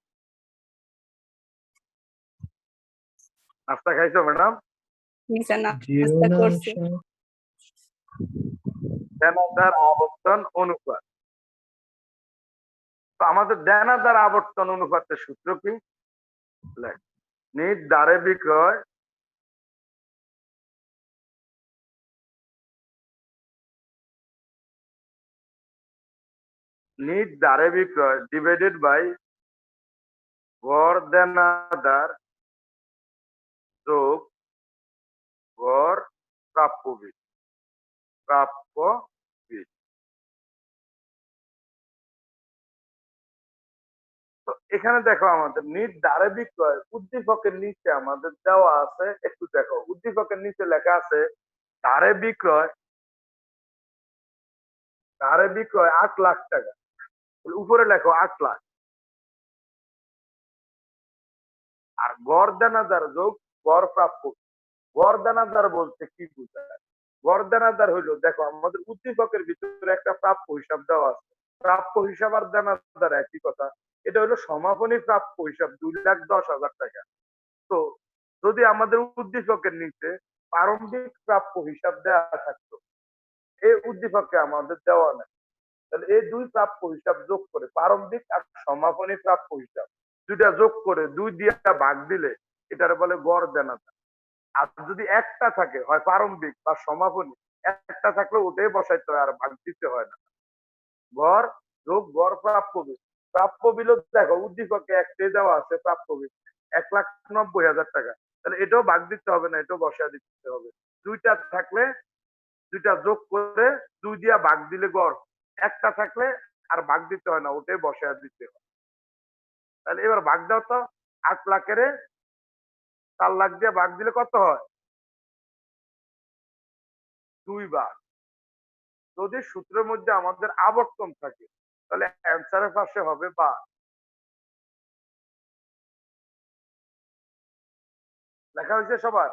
নাস্তা খাইছো ম্যাডাম? জি স্যার, নাস্তা করছি। দেনাদার আবর্তন অনুপাত। তো আমাদের দেনাদার আবর্তন অনুপাতের সূত্র কি? নিট দ্বারে বিক্রয় নিট দ্বারে বিক্রয় ডিভাইডেড বাই গড় দেনাদার যোগ গড় প্রাপ্য বীজ। প্রাপ্য বীজ। তো এখানে দেখো আমাদের নিট দ্বারে বিক্রয় উদ্দীপকের নিচে আমাদের দেওয়া আছে, একটু দেখো উদ্দীপকের নিচে লেখা আছে দ্বারে বিক্রয় 8 লাখ টাকা, উপরে লেখো 8 লাখ, আর গড় দানাদার যোগ গড় প্রাপ্য। গড় দানাদার বলতে কি বোঝায়? গড় দানাদার হইলো, দেখো আমাদের উদ্দীপকের ভিতরে একটা প্রাপ্য হিসাব দেওয়া আছে, প্রাপ্য হিসাব আর দানাদার একই কথা। এটা হলো সমাপনী প্রাপ্য হিসাব 2,10,000 টাকা। তো যদি আমাদের উদ্দীপকের নিচে প্রারম্ভিক প্রাপ্য হিসাব দেওয়া থাকতো, এই উদ্দীপকে আমাদের দেওয়া নাই, তাহলে এই দুই প্রাপ্য হিসাব যোগ করে প্রারম্ভিক আর সমাপনী প্রাপ্য হিসাব দুইটা যোগ করে 2 দিয়ে ভাগ দিলে এটার বলে গড় দানাদার। আর যদি একটা থাকে, হয় প্রারম্ভিক বা সমাপনী, একটা থাকলে ওটাই বসাইতে হয়, আর ভাগ দিতে হয় না। গড় যোগ গড় প্রাপ্য বিল। প্রাপ্য বিল দেখো উদ্দীপকে একটাই দেওয়া আছে, প্রাপ্য বিল 1,90,000 টাকা, তাহলে এটাও ভাগ দিতে হবে না, এটাও বসায় দিতে হবে। দুইটা থাকলে দুইটা যোগ করে 2 দিয়া ভাগ দিলে গড়, একটা থাকলে আর ভাগ দিতে হয় না, ওটাই বসায় দিতে হয়। তাহলে এবার ভাগ দাও তো, 8 লাখের 4 লাখ দিয়ে ভাগ দিলে কত হয়? 2 বার। যদি সূত্রের মধ্যে আমাদের আবর্তন থাকে তাহলে অ্যান্সারের পাশে হবে বার। লেখা হয়েছে সবার?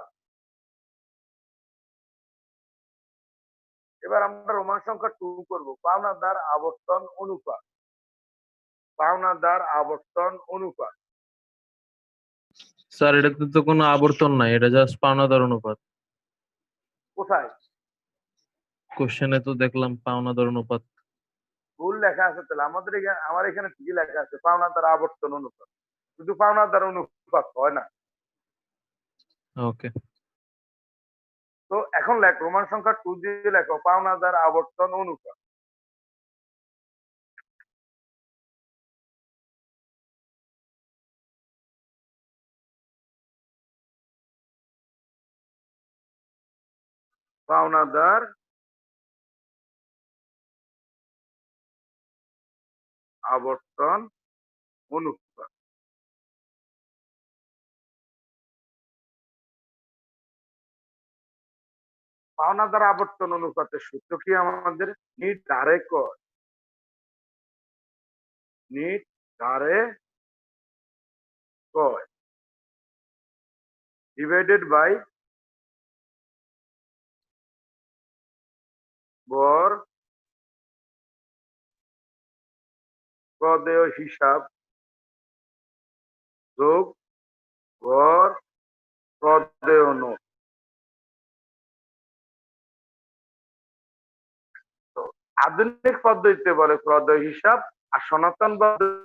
এবার আমরা রোমান সংখ্যা 2 করব। পাওনাদার আবর্তন অনুপাত। পাওনাদার আবর্তন অনুপাত। স্যার এটাতে তো কোনো আবর্তন নাই, এটা জাস্ট পাওনাদার অনুপাত। কোথায়? কোশ্চেনে তো দেখলাম পাওনাদার অনুপাত। ভুল লেখা আছে তাহলে। আমাদের এখানে, আমার এখানে ঠিকই লেখা আছে পাওনাদার আবর্তন অনুপাত, শুধু পাওনাদার অনুপাত হয় না। ওকে। তো এখন লেখ রোমান সংখ্যা 2 দিয়ে লেখো পাওনাদার আবর্তন অনুপাত। পাওনাদার আবর্তন অনুপাত। পাওনাদার আবর্তন অনুপাতের সূত্র কি আমাদের? নিট দ্বারে কয়, নিট দ্বারে কয় ডিভাইডেড বাই গড় প্রদেয় হিসাব যোগ গড় প্রদেয় নোট। তো আধুনিক পদ্ধতিতে বলে প্রদেয় হিসাব, আর সনাতন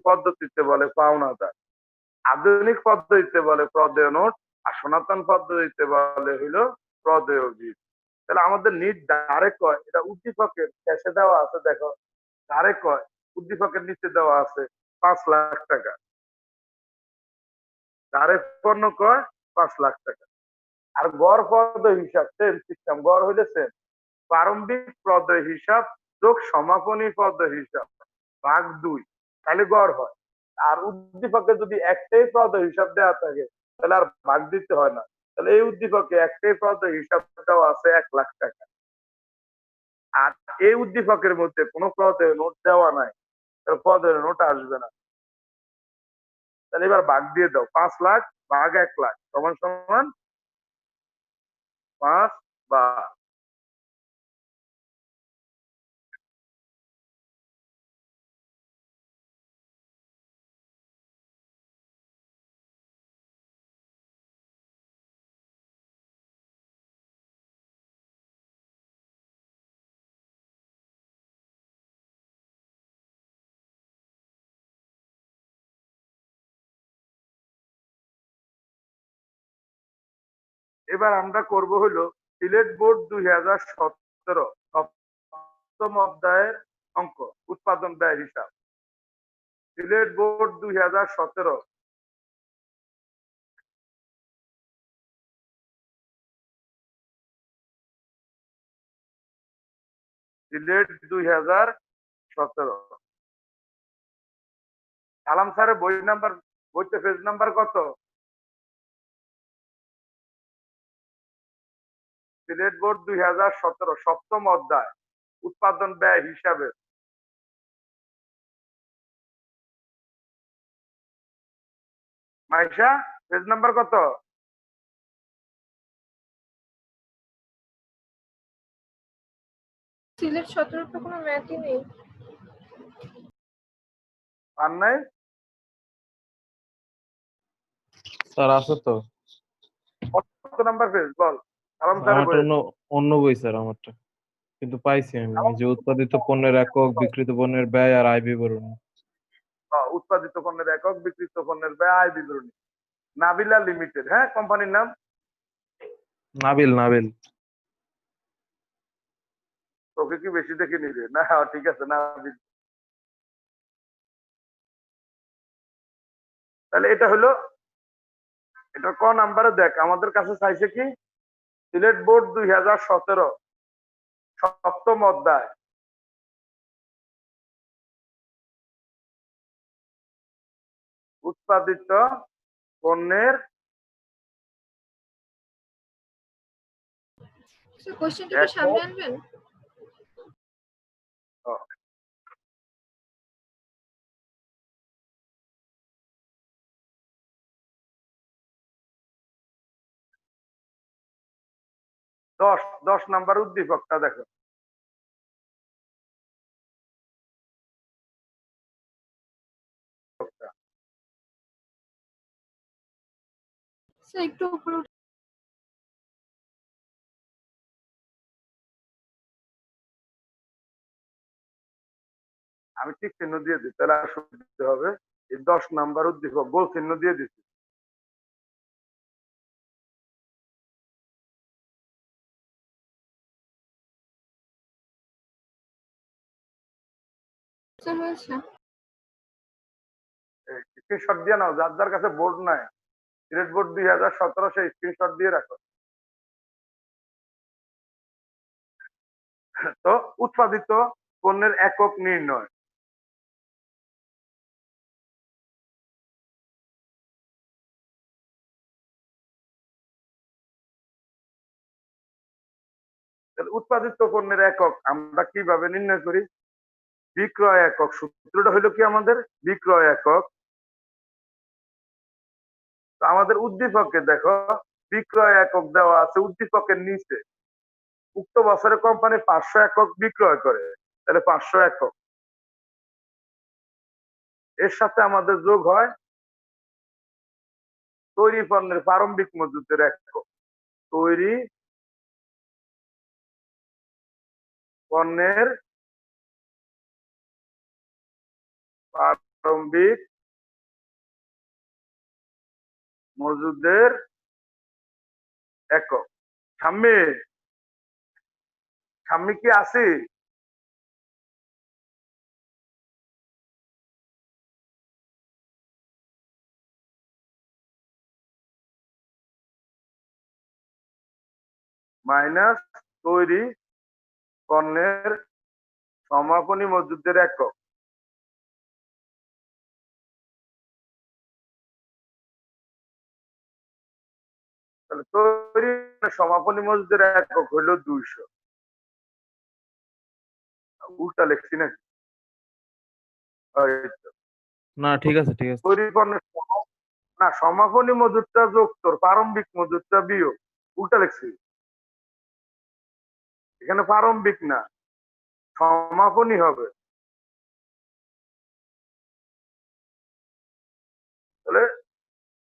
পদ্ধতিতে বলে পাওনাদার। আধুনিক পদ্ধতিতে বলে প্রদেয় নোট, আর সনাতন পদ্ধতিতে বলে হইলো প্রদেয় বিল। তাহলে আমাদের নিট দ্বারে কয়, এটা উদ্দীপকের শেষে দেওয়া আছে, দেখো দ্বারে কয় উদ্দীপকের নিচে দেওয়া আছে 5 লাখ টাকা। দ্বারে পণ্য কয় 5 লাখ টাকা। আর গড় প্রদেয় হিসাব সেম সিস্টেম, গড় হইলে সেম, প্রারম্ভিক প্রদেয় হিসাব যোগ সমাপনী প্রদেয় হিসাব ভাগ 2, তাহলে গড় হয়। আর উদ্দীপকে যদি একটাই প্রদেয় হিসাব দেওয়া থাকে তাহলে আর ভাগ দিতে হয় না। তাহলে এই উদ্দীপকে একটাই প্রদেয় হিসাব দেওয়া আছে 1 লাখ টাকা, আর এই উদ্দীপকের মধ্যে কোনো প্রদেয় নোট দেওয়া নাই, তাহলে প্রদেয় নোট আসবে না। তাহলে এবার ভাগ দিয়ে দাও, 5 লাখ ভাগ 1 লাখ সমান সমান 5 বার। এবার আমরা করব হলো সিলেট বোর্ড 2017 সপ্তম অধ্যায়ের অঙ্ক, উৎপাদন ব্যয় হিসাব। সিলেট বোর্ড 2017, সিলেট 2017। সালাম স্যারের বইতে পেজ নাম্বার কত? সিলেট বোর্ড 2017 সপ্তম অধ্যায় উৎপাদন ব্যয় হিসাবে। মাইশা, পেজ নাম্বার কত? সিলেট 17 তো কোনো ম্যাথই নেই। পান নাই? স্যার আছে তো। কত নাম্বার পেজ বল? সালাম স্যারের আমারটা বই। অন্য বই স্যার আমারটা, কিন্তু পাইছি আমি এই যে উৎপাদিত পণ্যের একক, বিক্রিত পণ্যের ব্যয় আর আয় বিবরণী। উৎপাদিত পণ্যের একক, বিক্রিত পণ্যের ব্যয়, আয় বিবরণী। নাবিলা লিমিটেড, হ্যাঁ কোম্পানির নাম। নাবিল। তোকে কি বেশি দেখে নিবে না? ঠিক আছে, নাবিল। তাহলে এটা হলো, এটা ক নাম্বারে দেখ আমাদের কাছে চাইছে কি সিলেট বোর্ড 2017 সপ্তম অধ্যায় উৎপাদিত পণ্যের স্যার কোশ্চেনটা একটু সামনে আনবেন। দশ নাম্বার উদ্দীপকটা দেখো। স্যার একটু উপরে আমি ঠিক চিহ্ন দিয়ে দিই, তাহলে আর সুবিধা হবে। এই 10 নাম্বার উদ্দীপক গোল চিহ্ন দিয়ে দিচ্ছি। স্যার হয়েছে। স্ক্রিনশট দিয়ে নাও, যার যার কাছে বোর্ড নাই, সিলেট বোর্ড 2017 সেই স্ক্রিনশট দিয়ে রাখো। তো উৎপাদিত পণ্যের একক নির্ণয়। উৎপাদিত পণ্যের একক আমরা কিভাবে নির্ণয় করি? বিক্রয় একক। সূত্রটা হলো কি আমাদের? বিক্রয় একক। তো আমাদের উদ্দীপকে দেখো বিক্রয় একক দেওয়া আছে উদ্দীপকের নিচে। উক্ত বছরে কোম্পানি 500 একক বিক্রয় করে, তাহলে 500 একক। এর সাথে আমাদের যোগ হয় তৈরি পণ্যের প্রারম্ভিক মজুতের একক। তৈরি পণ্যের প্রারম্ভিক মজুদের একক। সাম্মি কি আছে? মাইনাস তৈরি পণ্যের সমাপনী মজুদের একক। তাহলে তৈরি সমাপনী মজুদের একক হইল 200। উল্টা লিখছি নাকি? না ঠিক আছে। তৈরি পণ্যের না, সমাপনী মজুদটা যোগ তোর প্রারম্ভিক মজুদটা বিয়োগ। উল্টা লিখছি, এখানে প্রারম্ভিক না সমাপনী হবে। তাহলে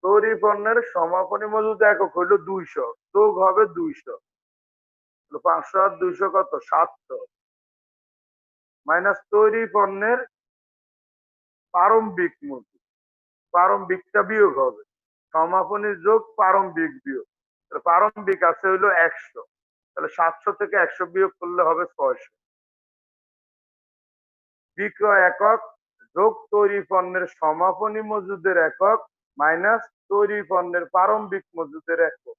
তৈরি পণ্যের সমাপনী মজুদ একক হইল 200, যোগ হবে 200। 500 আর 200 কত? 700। মাইনাস তৈরি পণ্যের প্রারম্ভিক মজুদ, প্রারম্ভিকটা বিয়োগ হবে। সমাপনী যোগ প্রারম্ভিক বিয়োগ। প্রারম্ভিক আছে হইলো 100, তাহলে 700 থেকে 100 বিয়োগ করলে হবে 600। বিক্রয় একক যোগ তৈরি পণ্যের সমাপনী মজুদের একক মাইনাস তৈরি পণ্যের প্রারম্ভিক মজুদের একক।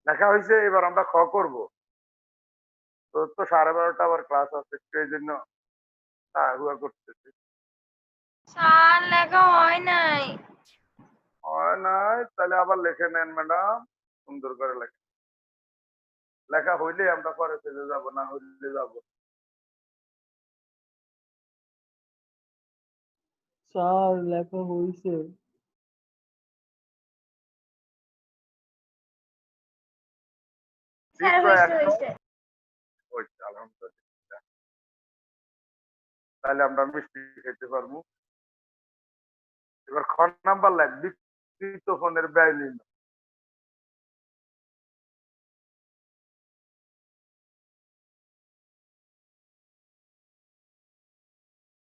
লেখা হয়েছে। এবার আমরা খ করব। তো 12:30 আবার ক্লাস আছে, এই জন্য তাড়াহুড়া করতেছি। স্যার লেখা হয় নাই। হয় নাই, তাহলে আবার লিখে নেন ম্যাডাম, সুন্দর করে লেখেন। লেখা হইলে আমরা পরে পেজে যাব, না হইলে যাব। স্যার লেখা হইছে। স্যার বিক্রয় হয়েছে একক হয়েছে। হইছে, আলহামদুলিল্লাহ। তাহলে আমরা মিষ্টি খেতে পারবো। এবার খ নাম্বার লেখ, বিক্রিত পণ্যের ব্যয় নির্ণয়।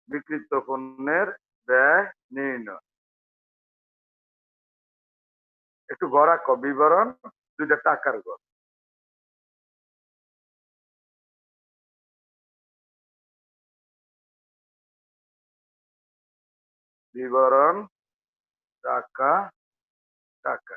বিক্রিত পণ্যের ব্যয় নির্ণয়। একটু গড় আঁকো, বিবরণ, দুইটা টাকার গড়। বিবরণ, টাকা, টাকা।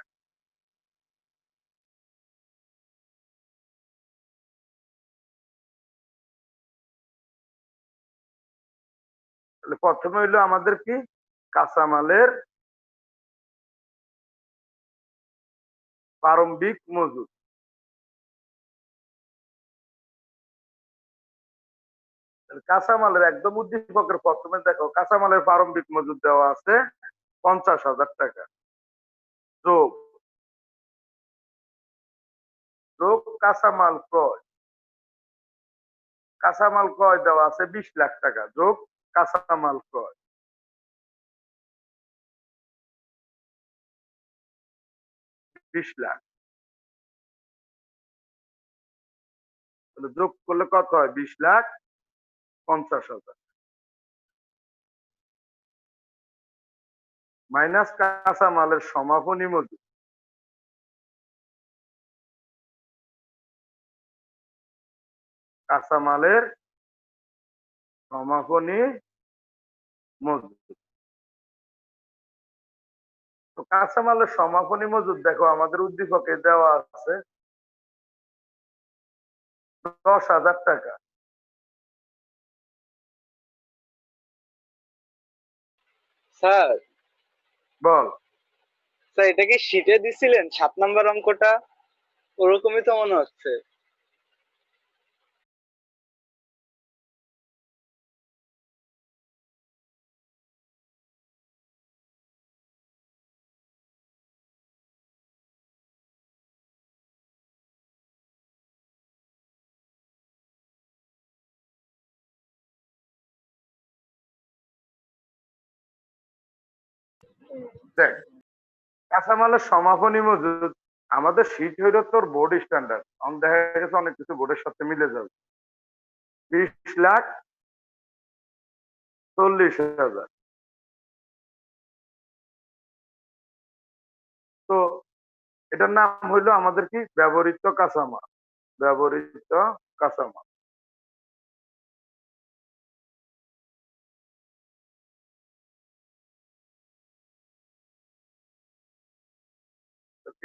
তাহলে প্রথমে হইলো আমাদের কি, কাঁচামালের প্রারম্ভিক মজুদ। কাঁচামালের একদম উদ্দীপকের প্রথমে দেখো, কাঁচামালের প্রারম্ভিক মজুদ দেওয়া আছে 50,000 টাকা, যোগ যোগ কাঁচামাল ক্রয়। কাঁচামাল ক্রয় দেওয়া আছে 20 লাখ টাকা, যোগ কাঁচামাল ক্রয় 20 লাখ। তাহলে যোগ করলে কত হয়? 20,50,000 মাইনাস কাঁচামালের সমাপনী মজুদ। কাঁচামালের সমাপনী মজুদ। তো কাঁচামালের সমাপনী মজুদ দেখো আমাদের উদ্দীপকে দেওয়া আছে 10,000 টাকা। স্যার বল। স্যার এটা কি শীটে দিছিলেন 7 নাম্বার অঙ্কটা? ওরকমই তো মনে হচ্ছে। দেখ, কাঁচামালের সমাপনী মজুদ আমাদের শীট হইল তোর বোর্ড স্ট্যান্ডার্ড, দেখা গেছে অনেক কিছু বোর্ডের সাথে মিলে যাবে। 20,40,000। তো এটার নাম হইলো আমাদের কি, ব্যবহৃত কাঁচামাল। ব্যবহৃত কাঁচামাল।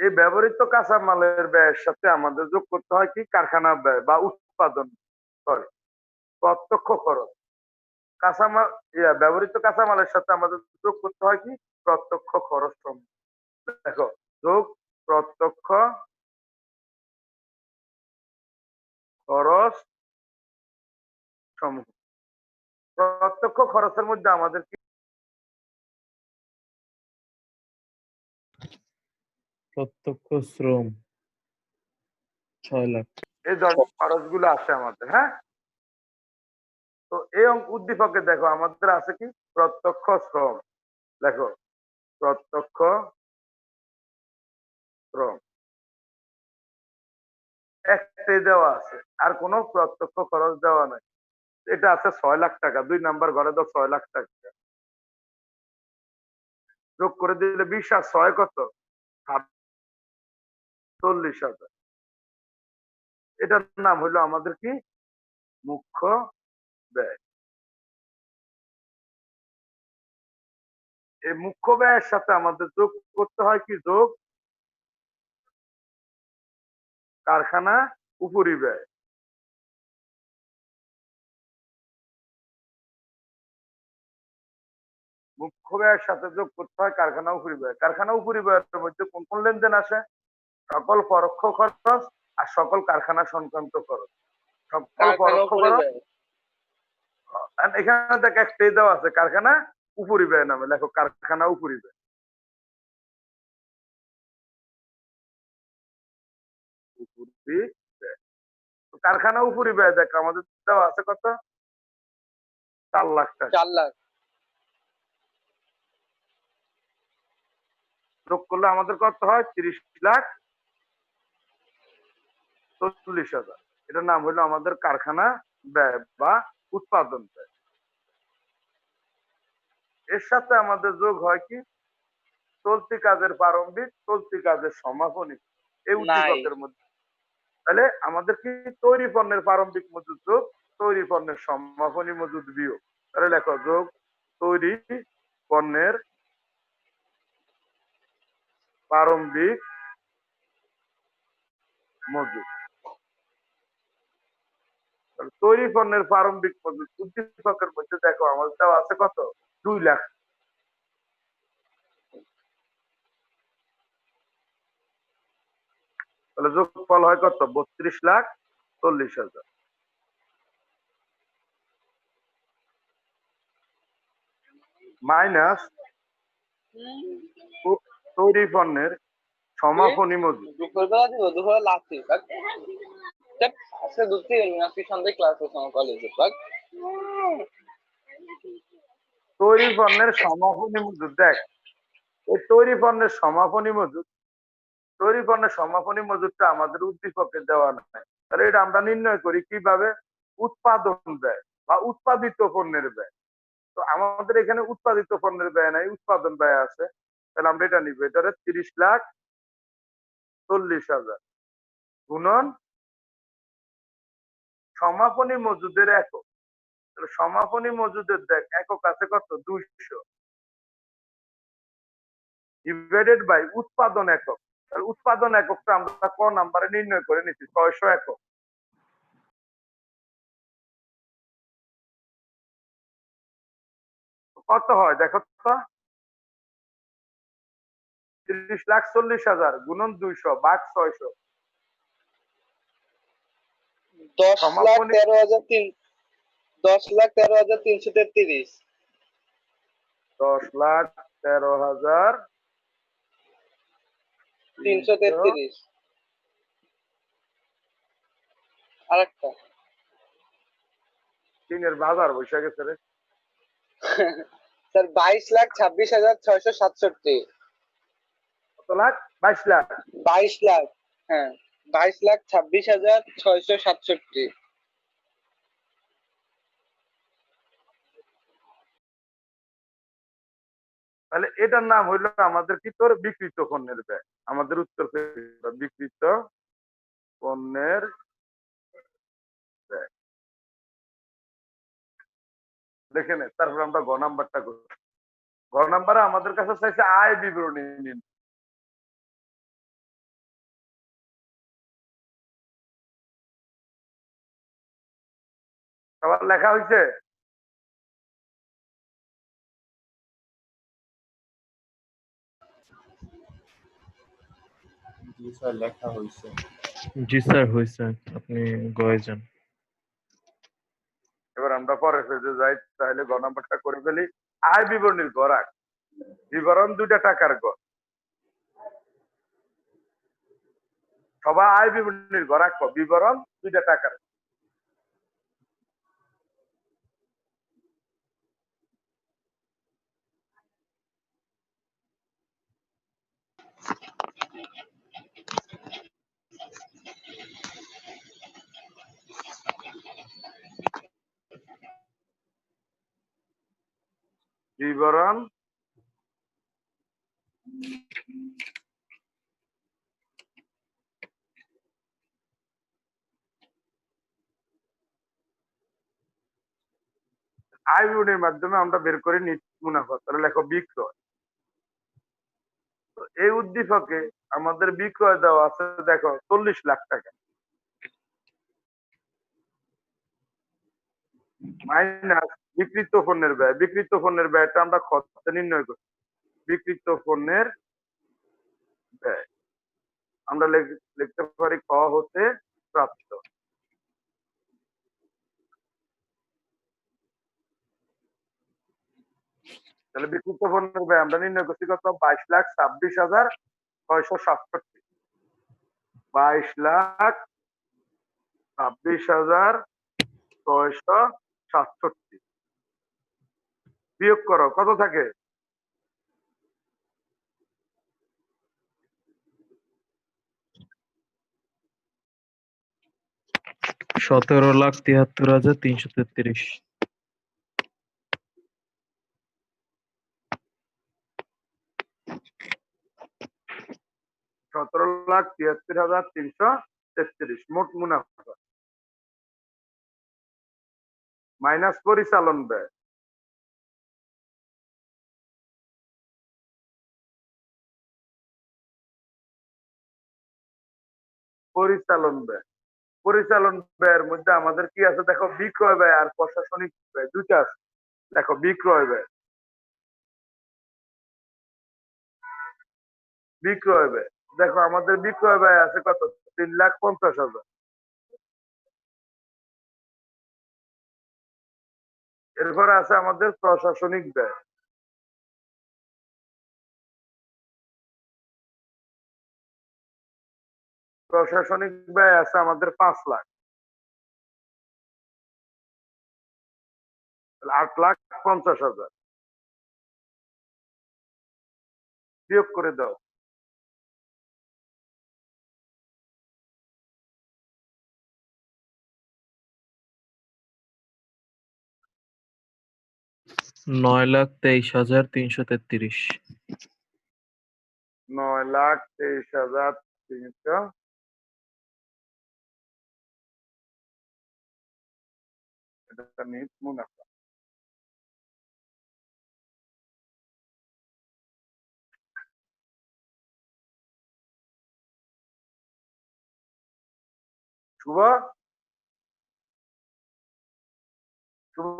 এই ব্যবহৃত কাঁচামালের ব্যয়ের সাথে আমাদের যোগ করতে হয় কি, কারখানা ব্যয় বা উৎপাদন, সরি, প্রত্যক্ষ খরচ। কাঁচামাল, ব্যবহৃত কাঁচামালের সাথে আমাদের যোগ করতে হয় কি, প্রত্যক্ষ খরচ সমূহ। দেখো, যোগ প্রত্যক্ষ খরচ সমূহ। প্রত্যক্ষ খরচের মধ্যে আমাদের কি, প্রত্যক্ষ শ্রম 6 লাখ। এই ধরনের খরচগুলো আসে আমাদের, হ্যাঁ। তো এই উদ্দীপকে দেখো আমাদের আছে কি, প্রত্যক্ষ শ্রম। দেখো, প্রত্যক্ষ শ্রম একটাই দেওয়া আছে, আর কোনো প্রত্যক্ষ খরচ দেওয়া নাই। এটা আছে 6 লাখ টাকা, 2 নাম্বার ঘরে দাও 6 লাখ টাকা। যোগ করে দিলে 20 আর 6 কত, 40,000। এটার নাম হলো আমাদের কি, মুখ্য ব্যয়। এই মুখ্য ব্যয়ের সাথে আমাদের যোগ করতে হয় কি, যোগ কারখানা উপরিব্যয়। মুখ্য ব্যয়ের সাথে যোগ করতে হয় কারখানা উপরিব্যয়। কারখানা উপরিব্যয়ের মধ্যে কোন কোন লেনদেন আসে? সকল পরোক্ষ খরচ আর সকল কারখানা সংক্রান্ত খরচ। সকল কারখানা পরোক্ষ উপরে খরচ। ব্যয়। আর এখানে দেখ একটাই দেওয়া আছে কারখানা উপরিব্যয় নামে, লেখো কারখানা উপরিব্যয়। উপরিব্যয়। তো কারখানা উপরিব্যয় দেখ আমাদের দেওয়া আছে কত? 4 লাখ টাকা। 4 লাখ। যোগ করলে আমাদের কত হয়? 30,40,000। এটার নাম হলো আমাদের কারখানা ব্যয় বা উৎপাদন ব্যয়। এর সাথে আমাদের যোগ হয় কি? চলতি কাজের প্রারম্ভিক, চলতি কাজের সমাপনী। এই উদ্দীপকের মধ্যে তাহলে আমাদের কি তৈরি পণ্যের প্রারম্ভিক মজুদ যোগ তৈরি পণ্যের সমাপনী মজুদ বিয়োগ। তাহলে লেখো যোগ তৈরি পণ্যের প্রারম্ভিক মজুদ। তৈরি পণ্যের প্রারম্ভিক মজুদ উদ্দীপকের মধ্যে দেখো আমাদের দেওয়া আছে কত? 2 লাখ। তাহলে যোগফল হয় কত? 32,40,000 মাইনাস তৈরি পণ্যের সমাপনী মজুদ। দুপুরবেলা দিব, দুপুরবেলা লাগছে আজকে দুধ থেকে গেলাম, আজকে সন্ধ্যায় ক্লাস হচ্ছে আমার কলেজে। তৈরি পণ্যের সমাপনী মজুদ দেখ, এই তৈরি পণ্যের সমাপনী মজুদ, তৈরি পণ্যের সমাপনী মজুদটা আমাদের উদ্দীপকে দেওয়া নাই। তাহলে এটা আমরা নির্ণয় করি কিভাবে? উৎপাদন ব্যয় বা উৎপাদিত পণ্যের ব্যয়। তো আমাদের এখানে উৎপাদিত পণ্যের ব্যয় নাই, উৎপাদন ব্যয় আছে। তাহলে আমরা এটা নিব, এটা 30,40,000 গুণন সমাপনী মজুদের একক। তাহলে সমাপনী মজুদের দেখ একক আছে কত? 200 ডিভাইডেড বাই উৎপাদন একক। তাহলে উৎপাদন এককটা আমরা ক নাম্বারে নির্ণয় করে নিচ্ছি? 600 একক। কত হয় দেখো তো? 30,40,000 গুণন 200 ভাগ 600। 10,13,333। 10,13,333 আরেকটা তিনের বাজার বসে গেছে রে। স্যার 22,26,667। কত লাখ? 22 লাখ। 22 লাখ, হ্যাঁ 22,26,667। তাহলে এটার নাম হইলো আমাদের কি তোর বিকৃত পণ্যের ব্যয়। আমাদের উত্তর বিকৃত পণ্যের ব্যয়। দেখে নে, তারপর আমরা গ নাম্বারটা করি। গ নাম্বারে আমাদের কাছে চাইছে আয় বিবরণী নিন। সবার লেখা হয়েছে? জি স্যার, লেখা হয়েছে। জি স্যার হয়েছে, আপনি গয়ে যান। এবার আমরা পরের পেজে যাই, তাহলে গ নাম্বারটা করে ফেলি। আয় বিবরণীর গড়াক বিবরণ 2টা টাকার গড়। সবাই আয় বিবরণীর গড়াক বিবরণ 2টা টাকার। বিবরণ আয় বিবরণীর মাধ্যমে আমরা বের করে নিচ্ছি মুনাফা। তাহলে লেখো বিক্রয়। তো এই উদ্দীপকে আমাদের বিক্রয় দেওয়া আছে দেখো 40 লাখ টাকা মাইনাস বিক্রিত পণ্যের ব্যয়, বিক্রিত পণ্যের ব্যয়টা আমরা খতে নির্ণয় করি। বিক্রিত পণ্যের ব্যয় আমরা লিখতে পারি ক হতে প্রাপ্ত। তাহলে বিক্রিত পণ্যের ব্যয় আমরা নির্ণয় করছি কত? 22,26,667। 22,26,667 বিয়োগ করো, কত থাকে? 17,73,333। 17,73,333 মোট মুনাফা মাইনাস পরিচালন ব্যয়। পরিচালন ব্যয়, পরিচালন ব্যয়ের মধ্যে আমাদের কি আছে দেখো? বিক্রয় ব্যয় আর প্রশাসনিক ব্যয় দুইটা আছে। দেখো বিক্রয় ব্যয়, বিক্রয় ব্যয় দেখো আমাদের বিক্রয় ব্যয় আছে কত? 3,50,000। এরপর আছে আমাদের প্রশাসনিক ব্যয়, প্রশাসনিক ব্যয় আছে আমাদের 5 লাখ। 8,50,000 বিয়োগ করে দাও।9,23,333। 9,23,300 এটা নিট মুনাফা। শুভ, শুভ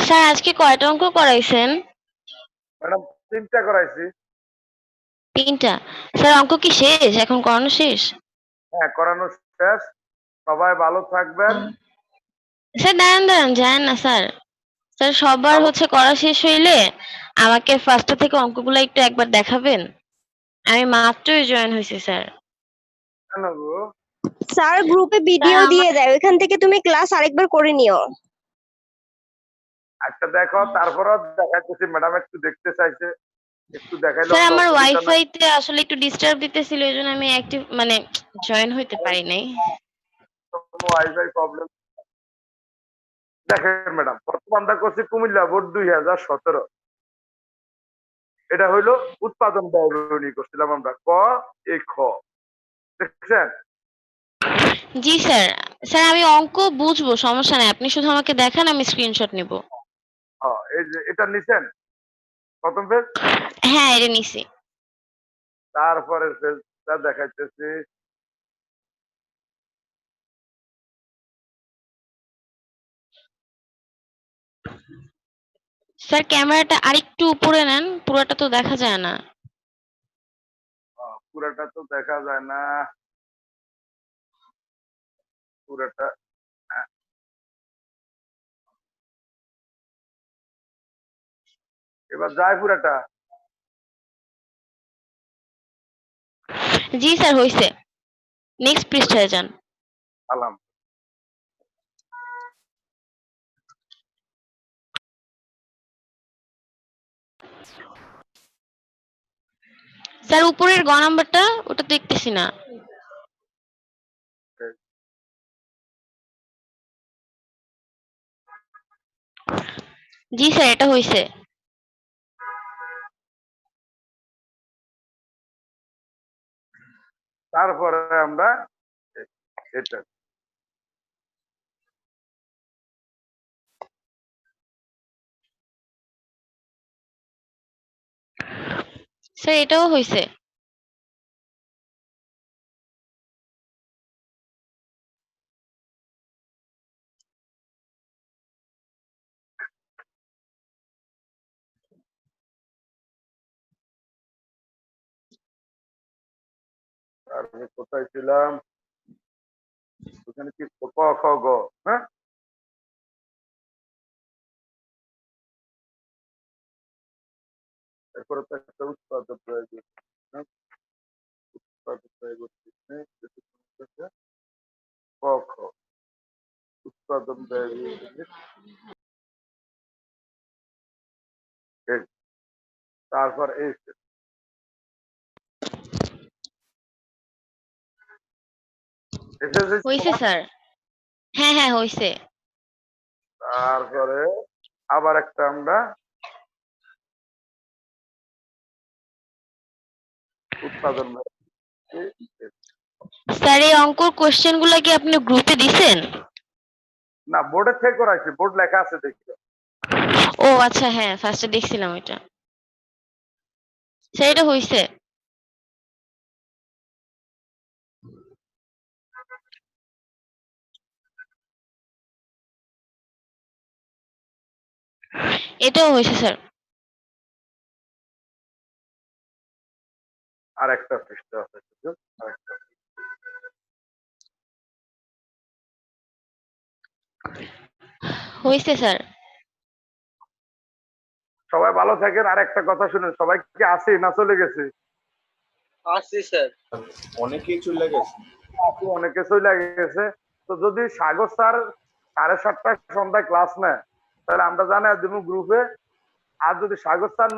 স্যার আজকে কয়টা অঙ্ক করাইছেন? ম্যাডাম 3টা করাইছি। 3টা। স্যার অঙ্ক কি শেষ? এখন করানো শেষ? হ্যাঁ, করানো শেষ। সবাই ভালো থাকবেন। স্যার দাঁড়ান যায়েন না স্যার। স্যার সবার ভালো হচ্ছে করা শেষ হইলে আমাকে ফার্স্ট থেকে অঙ্কগুলো একটু একবার দেখাবেন। আমি মাত্রই জয়েন হয়েছি স্যার। কেন গো? স্যার গ্রুপে ভিডিও স্যার দিয়ে দেয়, ওইখান থেকে তুমি ক্লাস আরেকবার করে নিও। আচ্ছা দেখো, তারপরও দেখাইতেছি। ম্যাডাম একটু দেখতে চাইছে, একটু দেখাইলে স্যার তো আমার অসুবিধা নাই। ওয়াইফাই তে আসলে একটু ডিস্টার্ব দিতেছিল, এজন্য আমি অ্যাক্টিভ মানে জয়েন হইতে পারি নাই। কোনো ওয়াইফাই প্রবলেম দেখেন ম্যাডাম, প্রথম আমরা করছি কুমিল্লা বোর্ড 2017। এটা হইলো উৎপাদন ব্যয় নিয়ে করছিলাম আমরা, ক এ খ। দেখছেন? জি স্যার। স্যার আমি অঙ্ক বুঝবো, সমস্যা নাই, আপনি শুধু আমাকে দেখান, আমি স্ক্রিনশট নিব। এই যে এটা নিছেন প্রথম পেজ, হ্যাঁ এটা নিছি। তারপরে পেজটা দেখাইতেছি। স্যার ক্যামেরাটা আরেকটু উপরে নেন, পুরোটা তো দেখা যায় না। পুরাটা তো দেখা যায় না, পুরাটা। এবার যায় পুরাটা। জি স্যার হইছে। নেক্সট পৃষ্ঠায় যান। আলাম স্যার উপরের গ নাম্বারটা ওটা দেখতেছি না। জি স্যার এটা হইছে। তারপরে আমরা এটা স্যার এটাও হইছে। আমি কোথায় ছিলাম? ওখানে কি ক খ গ, হ্যাঁ? এরপরে তো একটা উৎপাদক প্রয়োজন, হ্যাঁ? উৎপাদক প্রয়োজন ক খ, উৎপাদন ব্যয় তারপর এই হইছে স্যার। হ্যাঁ হ্যাঁ হইছে। তারপরে আবার একটা আমরা উৎপাদন ব্যয় স্যার এই অঙ্কর কোশ্চেন গুলা কি আপনি গ্রুপে দিছেন? না, বোর্ডের থেকে করাইছি, বোর্ড লেখা আছে দেখি। ও আচ্ছা, হ্যাঁ ফার্স্টে দেখছিলাম এটা। স্যার এটা হইছে। এটাও হইছে স্যার। আর একটা পৃষ্ঠা আছে, আরেকটা। হইছে স্যার। সবাই ভালো থাকেন। আর একটা কথা শুনেন, সবাই কি আছে না চলে গেছে? আসছি স্যার। অনেকেই চলে গেছে। অনেকে চলে গেছে। তো যদি সাগর স্যার 7:30টায় সন্ধ্যায় ক্লাস নেয়, তাহলে আমরা জানাই দেবো গ্রুপে। আর যদি সাগর স্যার